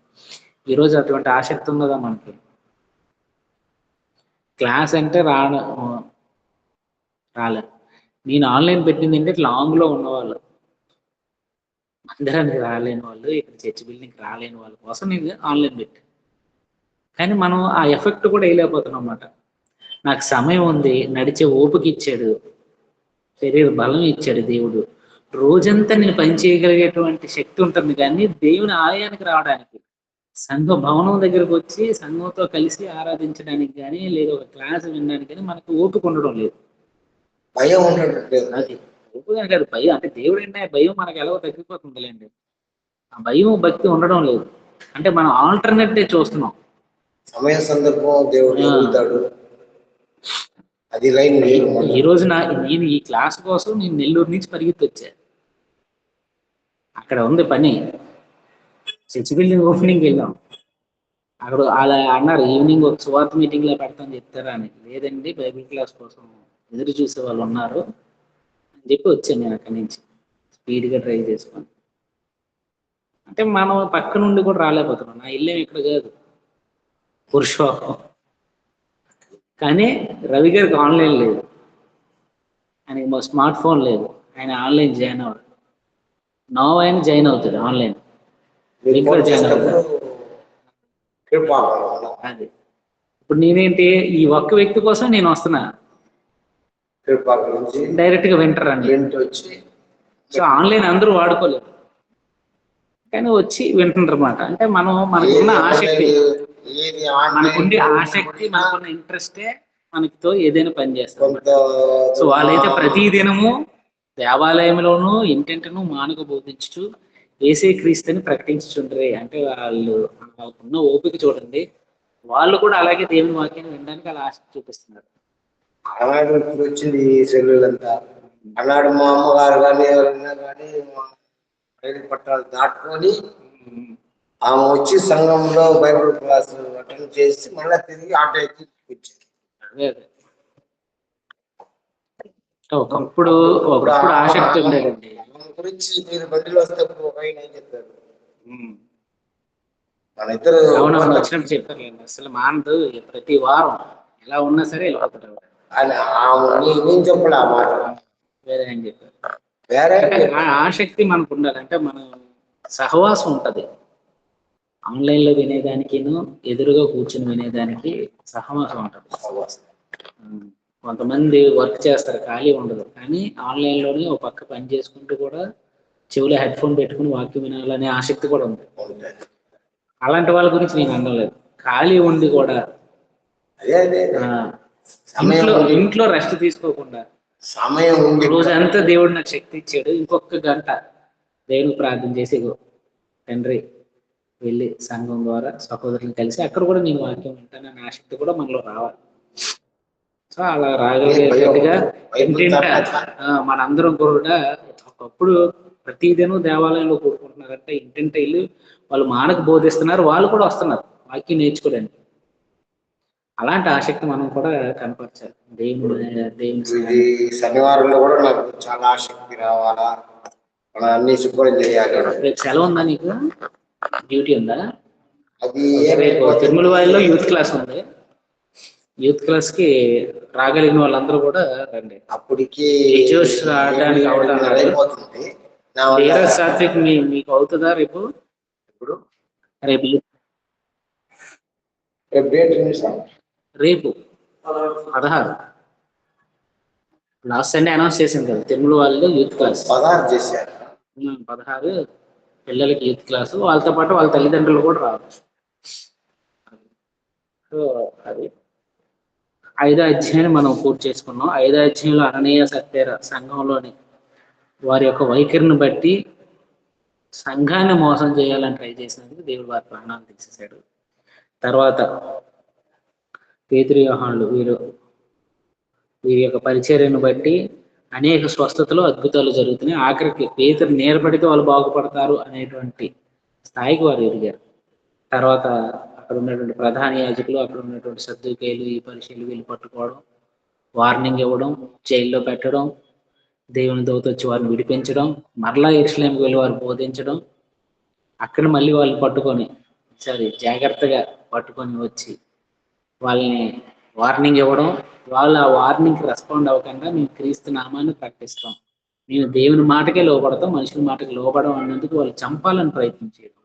ఈరోజు అటువంటి ఆసక్తి ఉన్నదా మనకి? క్లాస్ అంటే రాలే. నేను ఆన్లైన్ పెట్టింది అంటే లాంగ్లో ఉన్నవాళ్ళు, మందిరానికి రాలేని వాళ్ళు, ఇక్కడ చర్చ్ బిల్డింగ్కి రాలేని వాళ్ళ కోసం నేను ఆన్లైన్ పెట్టాను. కానీ మనం ఆ ఎఫెక్ట్ కూడా వేయలేకపోతున్నాం అన్నమాట. నాకు సమయం ఉంది, నడిచే ఓపిక ఇచ్చాడు, శరీర బలం ఇచ్చాడు దేవుడు, రోజంతా నేను పని చేయగలిగేటువంటి శక్తి ఉంటుంది. కానీ దేవుని ఆలయానికి రావడానికి, సంఘ భవనం దగ్గరకు వచ్చి సంఘంతో కలిసి ఆరాధించడానికి కానీ, లేదా ఒక క్లాస్ వినడానికి కానీ మనకు ఓపిక ఉండడం లేదు. భయం ఉండట్లేదు. అది ఓపిక కాదు, భయం. అంటే దేవుడు అంటే భయం మనకు ఎలాగో తగ్గిపోతుందిలేండి, ఆ భయం భక్తి ఉండడం లేదు. అంటే మనం ఆల్టర్నేట్ చూస్తున్నాం. సమయ సందర్భం దేవుడు చెబుతాడు, అది లైన్ వేరు. ఈ రోజు నేను ఈ క్లాస్ కోసం నేను నెల్లూరు నుంచి పరిగెత్తి వచ్చా. అక్కడ ఉంది పని, చర్చ్ బిల్డింగ్ ఓపెనింగ్ వెళ్ళాం. అక్కడ అలా అన్నారు, ఈవినింగ్ ఒక సువార్త మీటింగ్ లో పెడతాను చెప్తారా అని. లేదండి బైబిల్ క్లాస్ కోసం ఎదురు చూసే వాళ్ళు ఉన్నారు అని చెప్పి వచ్చాను నేను అక్కడి నుంచి స్పీడ్గా డ్రైవ్ చేసుకొని. అంటే మనం పక్క నుండి కూడా రాలేకపోతున్నాం. నా ఇల్లు ఇక్కడ కాదు పురుషోహం, కానీ రవి గారికి ఆన్లైన్ లేదు, ఆయనకి స్మార్ట్ ఫోన్ లేదు, ఆయన ఆన్లైన్ జాయిన్ అవ్వడు. నో ఆయన జాయిన్ అవుతుంది ఆన్లైన్, మీరు ఇక్కడ ఫోన్ జాయిన్ చేసినప్పుడు అవుతారు. కృపావరం అది ఇప్పుడు నేనేంటి, ఈ ఒక్క వ్యక్తి కోసం నేను వస్తున్నా, కృపావరం నుంచి డైరెక్ట్ గా వింటారని. ప్రింట్ వచ్చి సో ఆన్లైన్ అందరూ వాడుకోలేరు, కానీ వచ్చి వింటుంటారు అన్నమాట. అంటే మనకున్న ఆసక్తి, ఏది మనకుండే ఆన్లైన్ ఆసక్తి, మనకున్న ఇంట్రెస్టే మనతో ఏదైనా పని చేస్తారు. కొంత సో వాళ్ళైతే ప్రతి దినము దేవాలయంలోనూ ఇంటింటను మానక బోధించుచు ఏసే క్రీస్తుని ప్రకటించుచుండ్రే. అంటే వాళ్ళు ఉన్న ఓపిక చూడండి, వాళ్ళు కూడా అలాగే దేవుని వాక్యాన్ని వినడానికి అలా ఆసక్తి చూపిస్తున్నారు. ఆనాడు ఇప్పుడు వచ్చింది ఈ సెల్లులంతా. ఆనాడు మా అమ్మగారు కానీ ఎవరైనా కానీ రైలు పట్టాలు దాటుకొని ఆమె వచ్చి సంఘంలో బైబిల్ క్లాస్ అటెండ్ చేసి మళ్ళీ తిరిగి ఆటో ఎక్కి వచ్చేది. అదే అదే ఒకప్పుడు ఆసక్తి ఉండేదండి. ఆమె గురించి మీరు బండిలో వస్తే ఒక ఆయన ఏం చెప్పారు, మన ఇద్దరు అవునవును వచ్చినట్టు చెప్పారు. అసలు మానదు, ప్రతి వారం ఎలా ఉన్నా సరే వెళ్ళిపోతారు అని నేను చెప్పలే ఆ మాట, వేరే అని చెప్పారు. వేరే ఆ ఆసక్తి మనకు ఉండాలి. అంటే మనం సహవాసం ఉంటది, ఆన్లైన్ లో వినేదానికి ఎదురుగా కూర్చుని వినేదానికి సహవాసం ఉంటది. కొంతమంది వర్క్ చేస్తారు, ఖాళీ ఉండదు, కానీ ఆన్లైన్ లోనే ఒక పక్క పని చేసుకుంటూ కూడా చెవిలో హెడ్ ఫోన్ పెట్టుకుని వాక్యం వినాలనే ఆసక్తి కూడా ఉంది. అలాంటి వాళ్ళ గురించి నేను అనలేదు, ఖాళీ ఉండి కూడా ఇంట్లో రెస్ట్ తీసుకోకుండా సమయం రోజంతా దేవుడు నాకు శక్తి ఇచ్చాడు, ఇంకొక గంట దేవుని ప్రార్థన చేసి తండ్రి వెళ్ళి సంఘం ద్వారా సహోదరులను కలిసి అక్కడ కూడా నేను వాక్యం వింటానని ఆసక్తి కూడా మనలో రావాలి. సో అలా రాగలిగేటట్టుగా మనందరం కూడా ఒకప్పుడు ప్రతిదినం దేవాలయంలో కూడుకుంటున్నారంటే ఇంటింట ఇల్లు వాళ్ళు మానకు బోధిస్తున్నారు, వాళ్ళు కూడా వస్తున్నారు వాక్యం నేర్చుకోవడానికి. అలాంటి ఆసక్తి మనం కూడా కనపరచాలి. దేవుని శనివారంలో కూడా నాకు చాలా ఆసక్తి రావాలా, అన్ని శుభ్రం చేయాలి. రేపు సెలవు ఉందా నీకు, డ్యూటీ ఉందా? అది రేపు తిరుమల వాయిల్లో యూత్ క్లాస్ ఉంది, యూత్ క్లాస్ కి రాగలిగిన వాళ్ళందరూ కూడా రండి. అప్పటికి రావడానికి అయిపోతుంది. సాత్విక్ మీకు అవుతుందా రేపు? ఇప్పుడు రేపు రేపు 16 లాస్ట్ సండే అనౌన్స్ చేసింది కదా తిరుమల వాళ్ళు యూత్ క్లాస్. 16 చేశారు. 16 పిల్లలకి యూత్ క్లాసు, వాళ్ళతో పాటు వాళ్ళ తల్లిదండ్రులు కూడా రావచ్చు. సో అది 5వ అధ్యాయాన్ని మనం పూర్తి చేసుకున్నాం. 5వ అధ్యాయంలో అననీయ సప్ఫీరా సంఘంలోని వారి యొక్క వైఖరిని బట్టి సంఘాన్ని మోసం చేయాలని ట్రై చేసినందుకు దేవుడు వారి ప్రాణాలు తీసేశాడు. తర్వాత పేతురు యోహానులు వీరి యొక్క పరిచర్యను బట్టి అనేక స్వస్థతలు అద్భుతాలు జరుగుతున్నాయి. ఆఖరికి పేతురు నేర్పడితే వాళ్ళు బాగుపడతారు అనేటువంటి స్థాయికి వారు ఎదిగారు. తర్వాత అక్కడ ఉన్నటువంటి ప్రధాన యాజకులు, అక్కడ ఉన్నటువంటి సద్దూకయ్యులు, ఈ పరిచర్యలు వీళ్ళు పట్టుకోవడం, వార్నింగ్ ఇవ్వడం, జైల్లో పెట్టడం, దేవుని దూత వచ్చి వారిని విడిపించడం, మరలా యెరూషలేముకి వెళ్ళి వారు బోధించడం, అక్కడ మళ్ళీ వాళ్ళు పట్టుకొని జాగ్రత్తగా పట్టుకొని వచ్చి వాళ్ళని వార్నింగ్ ఇవ్వడం, వాళ్ళు ఆ వార్నింగ్కి రెస్పాండ్ అవ్వకుండా మేము క్రీస్తు నామాన్ని ప్రకటిస్తాం, మేము దేవుని మాటకే లోబడతాం, మనుషుల మాటకి లోబడం అన్నందుకు వాళ్ళు చంపాలని ప్రయత్నించారు.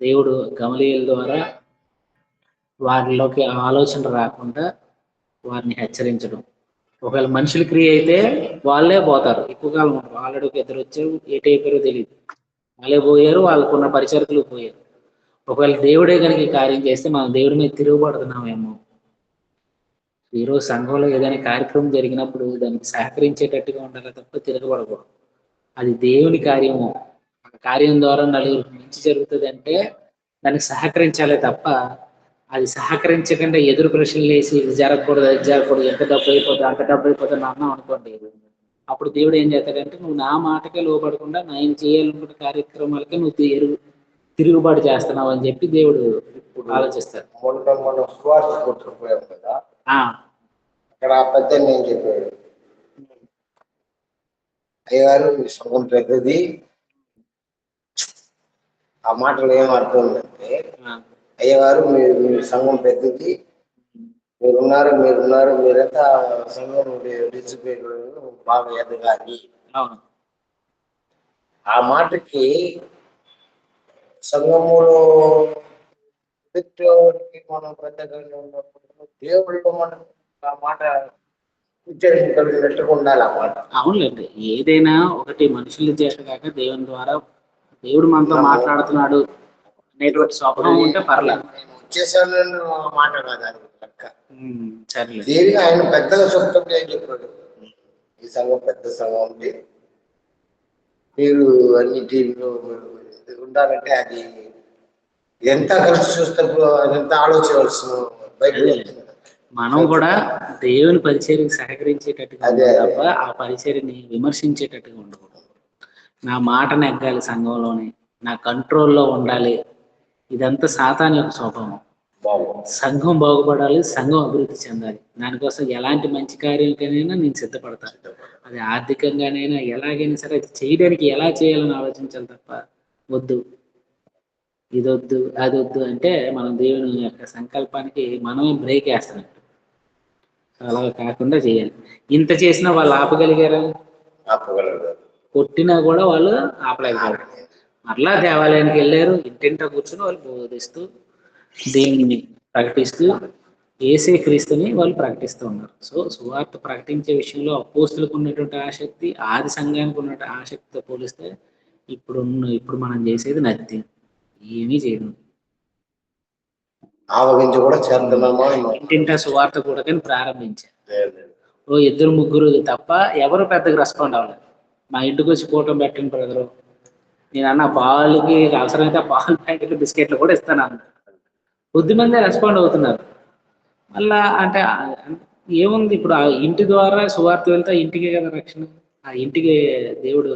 దేవుడు గమలీయుల ద్వారా వారిలోకి ఆలోచన రాకుండా వారిని హెచ్చరించడం. ఒకవేళ మనుషుల క్రియ అయితే వాళ్ళే పోతారు, ఎక్కువ కాలం ఉంటారు. ఆల్రెడీ ఒక ఇద్దరు వచ్చారు, ఏటి అయిపోయారో తెలియదు, వాళ్ళే పోయారు, వాళ్ళకున్న పరిచర్కులు పోయారు. ఒకవేళ దేవుడే కనుక కార్యం చేస్తే మనం దేవుడి మీద తిరుగుబడుతున్నామేమో. ఈరోజు సంఘంలో ఏదైనా కార్యక్రమం జరిగినప్పుడు దానికి సహకరించేటట్టుగా ఉండాలి తప్ప తిరగబడకూడదు. అది దేవుని కార్యము, కార్యం ద్వారా నలుగురికి మంచి జరుగుతుంది అంటే దానికి సహకరించాలి తప్ప అది సహకరించకుండా ఎదురు ప్రశ్నలు వేసి ఇది జరగకూడదు, అది జరగకూడదు, ఎంత డబ్బు అయిపోతుంది అంత డబ్బు అయిపోతుంది అన్నాం అనుకోండి, అప్పుడు దేవుడు ఏం చేస్తాడంటే నువ్వు నా మాటకే లోపడకుండా నేను చేయాలనుకున్న కార్యక్రమాలకే నువ్వు తిరుగుబాటు చేస్తున్నావు అని చెప్పి దేవుడు ఆలోచిస్తాడు. అక్కడ పెద్ద నేను చెప్పాడు, అయ్యగారు మీ సంఘం పెద్దది, ఆ మాటలు ఏం అర్థం ఉందంటే, ఆ, అయ్యగారు మీ సంఘం పెద్దది, మీరున్నారు మీరంతా సంఘం డిసిప్లిన్ బాగా ఎదగాలి. అవును. ఆ మాటకి సంఘములో మనం పెద్దగా ఉన్నప్పుడు దేవుళ్ళు మనం ఆ మాట ఉచ్చరించగలిగినట్టుగా ఉండాలి ఆ మాట. అవునులేండి, ఏదైనా ఒకటి మనుషుల చేత కాక దేవుని ద్వారా దేవుడు మనతో మాట్లాడుతున్నాడు అనేటువంటి స్వభావం ఉంటే పర్లేదు. నేను వచ్చేసాను మాట కాదు అది లెక్క. సరేలే. దేనికి ఆయన పెద్దగా చెప్తుంటే ఏం చెప్పాడు, ఈ సంఘం పెద్ద సంఘం ఉంది, మీరు అన్నిటిలో ఉండాలంటే అది ఎంత కలిసి చూస్తే అదంతా ఆలోచించవలసిన బయట. మనం కూడా దేవుని పరిచర్యకి సహకరించేటట్టుగా అదే, ఉండాలి అదే. తప్ప ఆ పరిచర్యని విమర్శించేటట్టుగా ఉండకూడదు. నా మాట నెగ్గాలి సంఘంలోనే, నా కంట్రోల్లో ఉండాలి. ఇదంతా సాతాన్ యొక్క స్వభావం. సంఘం బాగుపడాలి, సంఘం అభివృద్ధి చెందాలి. దానికోసం ఎలాంటి మంచి కార్యాలకైనా నేను సిద్ధపడతాను. అది ఆర్థికంగానైనా ఎలాగైనా సరే అది చేయడానికి ఎలా చేయాలని ఆలోచించాలి తప్ప వద్దు ఇదొద్దు అదొద్దు అంటే మనం దేవుని యొక్క సంకల్పానికి మనమే బ్రేక్ వేస్తాం. అలా కాకుండా చేయాలి. ఇంత చేసినా వాళ్ళు ఆపగలిగారా? కొట్టినా కూడా వాళ్ళు ఆపలేకపోయారు. మరలా దేవాలయానికి వెళ్ళారు, ఇంటింటా కూర్చొని వాళ్ళు బోధిస్తూ దేవుని ప్రకటిస్తూ యేసే క్రీస్తుని వాళ్ళు ప్రకటిస్తూ ఉన్నారు. సో సువార్త ప్రకటించే విషయంలో అపోస్తులకు ఉన్నటువంటి ఆసక్తి ఆది సంఘానికి ఉన్న ఆసక్తితో పోలిస్తే ఇప్పుడు మనం చేసేది నథింగ్, ఏమీ చేయడం. ఆవగించి కూడా చేస్తున్నామా? ఇంటింటా సువార్త కూడా కానీ ప్రారంభించారు. ఓ 2-3 తప్ప ఎవరు పెద్దగా రెస్పాండ్ అవ్వలేదు. మా ఇంటికి వచ్చి ఫోటో పెట్టండి బ్రదరు, నేను అన్న పాలకి అవసరమైతే పాలు ప్యాకెట్లు బిస్కెట్లు కూడా ఇస్తాను అన్న. కొద్దిమంది రెస్పాండ్ అవుతున్నారు. మళ్ళా అంటే ఏముంది, ఇప్పుడు ఆ ఇంటి ద్వారా సువార్త వెళ్తే ఇంటికే కదా రక్షణ, ఆ ఇంటికి దేవుడు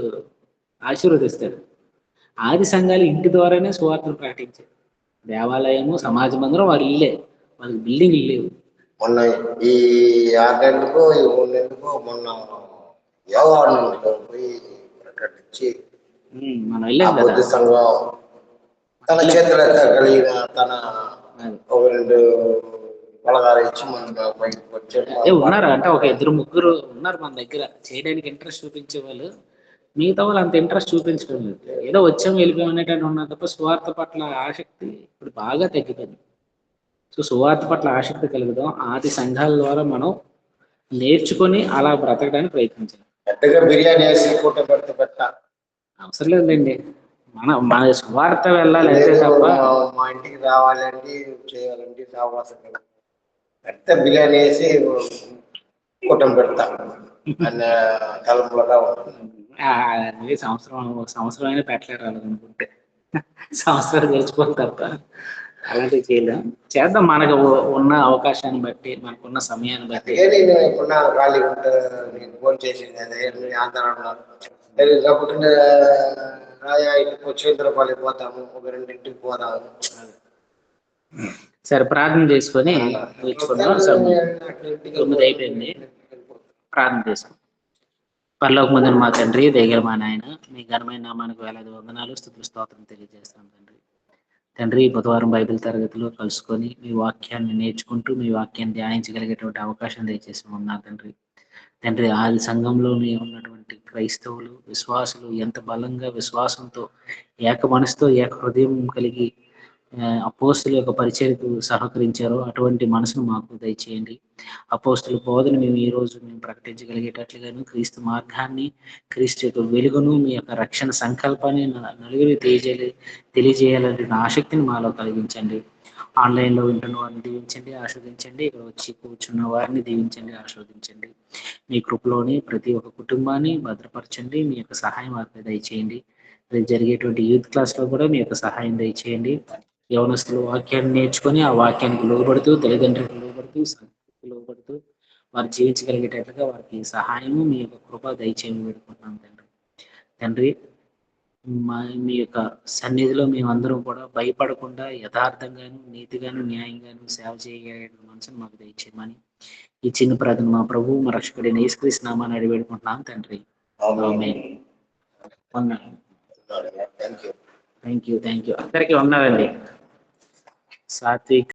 ఆశీర్వదిస్తాడు. ఆది సంఘాలు ఇంటి ద్వారానే సువార్తను ప్రకటించారు. దేవాలయము సమాజ మందిరం వారి ఇల్లే, వాళ్ళకి బిల్డింగ్ లేవు. మొన్న ఈ 6 నెలలకో ఈ 3 నెలలకో మొన్న యోగాను పోయి ప్రకటించి మనం వెళ్ళాం కదా. బుద్ధ సంఘం తన చేతుల కలిగిన తన ఒక 2 బలగాలు ఇచ్చి మన బయటకు వచ్చారు. ఉన్నారు అంటే ఒక 2-3 ఉన్నారు మన దగ్గర చేయడానికి ఇంట్రెస్ట్ చూపించే వాళ్ళు. మిగతా వాళ్ళు అంత ఇంట్రెస్ట్ చూపించడం లేదు. ఏదో వచ్చాము వెళ్ళిపోయాం అనేటట్టు ఉన్నారు తప్ప సువార్త పట్ల ఆసక్తి ఇప్పుడు బాగా తగ్గిపోయింది. సో సువార్త పట్ల ఆసక్తి కలుగుదాం. ఆది సంఘాల ద్వారా మనం నేర్చుకొని అలా బ్రతకడానికి ప్రయత్నించాలి. పెద్దగా బిర్యానీ వేసి ఫోటో పెట్ట అవసరం లేదండి. మన సువార్త వెళ్ళాలి అంతే తప్ప మా ఇంటికి రావాలండి చేయాలండి సావాసం పెద్ద బిర్యానీ వేసి ఫోటో పెడతా అన్న తలంపులుగా ఉంటుంది. సంవత్సరం అయినా పెట్టలేరు అనుకుంటే సంవత్సరాలు గడిచిపోతుంది తప్ప అలాంటివి చేయలేం. చేద్దాం మనకు ఉన్న అవకాశాన్ని బట్టి, మనకున్న సమయాన్ని బట్టి. నేను ఎప్పుడన్నా ఖాళీ ఉంటే నేను ఫోన్ చేసింది ఆంధ్ర రాయా ఇంటికి వచ్చేంద్రపాలి పోతాము, ఒక 2 పోతాము. సరే ప్రార్థన చేసుకొని కూర్చుకుందాం. 9 అయిపోయింది. ప్రార్థన చేసుకుందాం. పరలోకమందున మా తండ్రి, దయగల మా నాయన, మీ ఘనమైన నామానికి వేలాది వందనాలు, స్తుతులు, స్తోత్రం తెలియజేస్తాం తండ్రి. తండ్రి బుధవారం బైబిల్ తరగతిలో కలుసుకొని మీ వాక్యాన్ని నేర్చుకుంటూ మీ వాక్యాన్ని ధ్యానించగలిగేటువంటి అవకాశం దయచేసి ఉన్నారు తండ్రి. తండ్రి ఆది సంఘంలోనే ఉన్నటువంటి క్రైస్తవులు విశ్వాసులు ఎంత బలంగా విశ్వాసంతో ఏక మనసుతో ఏక హృదయం కలిగి అపోస్తుల యొక్క పరిచర్యకు సహకరించారో అటువంటి మనసును మాకు దయచేయండి. అపోస్తుల బోధన మేము ఈ రోజు ప్రకటించగలిగేటట్లుగాను, క్రీస్తు మార్గాన్ని, క్రీస్తు యొక్క వెలుగును, మీ యొక్క రక్షణ సంకల్పాన్ని నలుగురికి తెలియజేయాలనే ఆసక్తిని మాలో కలిగించండి. ఆన్లైన్లో వింటున్న వారిని దీవించండి, ఆస్వాదించండి. ఇక్కడ వచ్చి కూర్చున్న వారిని దీవించండి, ఆస్వాదించండి. మీ కృపలోని ప్రతి ఒక్క కుటుంబాన్ని భద్రపరచండి. మీ యొక్క సహాయం వారిపై దయచేయండి. రేపు జరిగేటువంటి యూత్ క్లాస్లో కూడా మీ యొక్క సహాయం దయచేయండి. యవనస్తులు వాక్యాన్ని నేర్చుకొని ఆ వాక్యానికి లోబడుతూ, తల్లిదండ్రులకు లోబడుతూ, సంఘానికి లోబడుతూ వారు జీవించగలిగేటట్లుగా వారికి సహాయము మీ యొక్క కృప దయచేయమని వేడుకుంటున్నాం తండ్రి. తండ్రి మీ యొక్క సన్నిధిలో మేమందరం కూడా భయపడకుండా యథార్థంగాను, నీతిగాను, న్యాయంగాను సేవ చేయగలిగే మనసును మాకు దయచేయమని ఈ చిన్న ప్రార్థన మా ప్రభువు మా రక్షకుడైన యేసుక్రీస్తు నామమున అడిగి వేడుకుంటున్నాం తండ్రి. ఆమేన్. థ్యాంక్ యూ అందరికీ ఉన్నారండి. సాత్విక్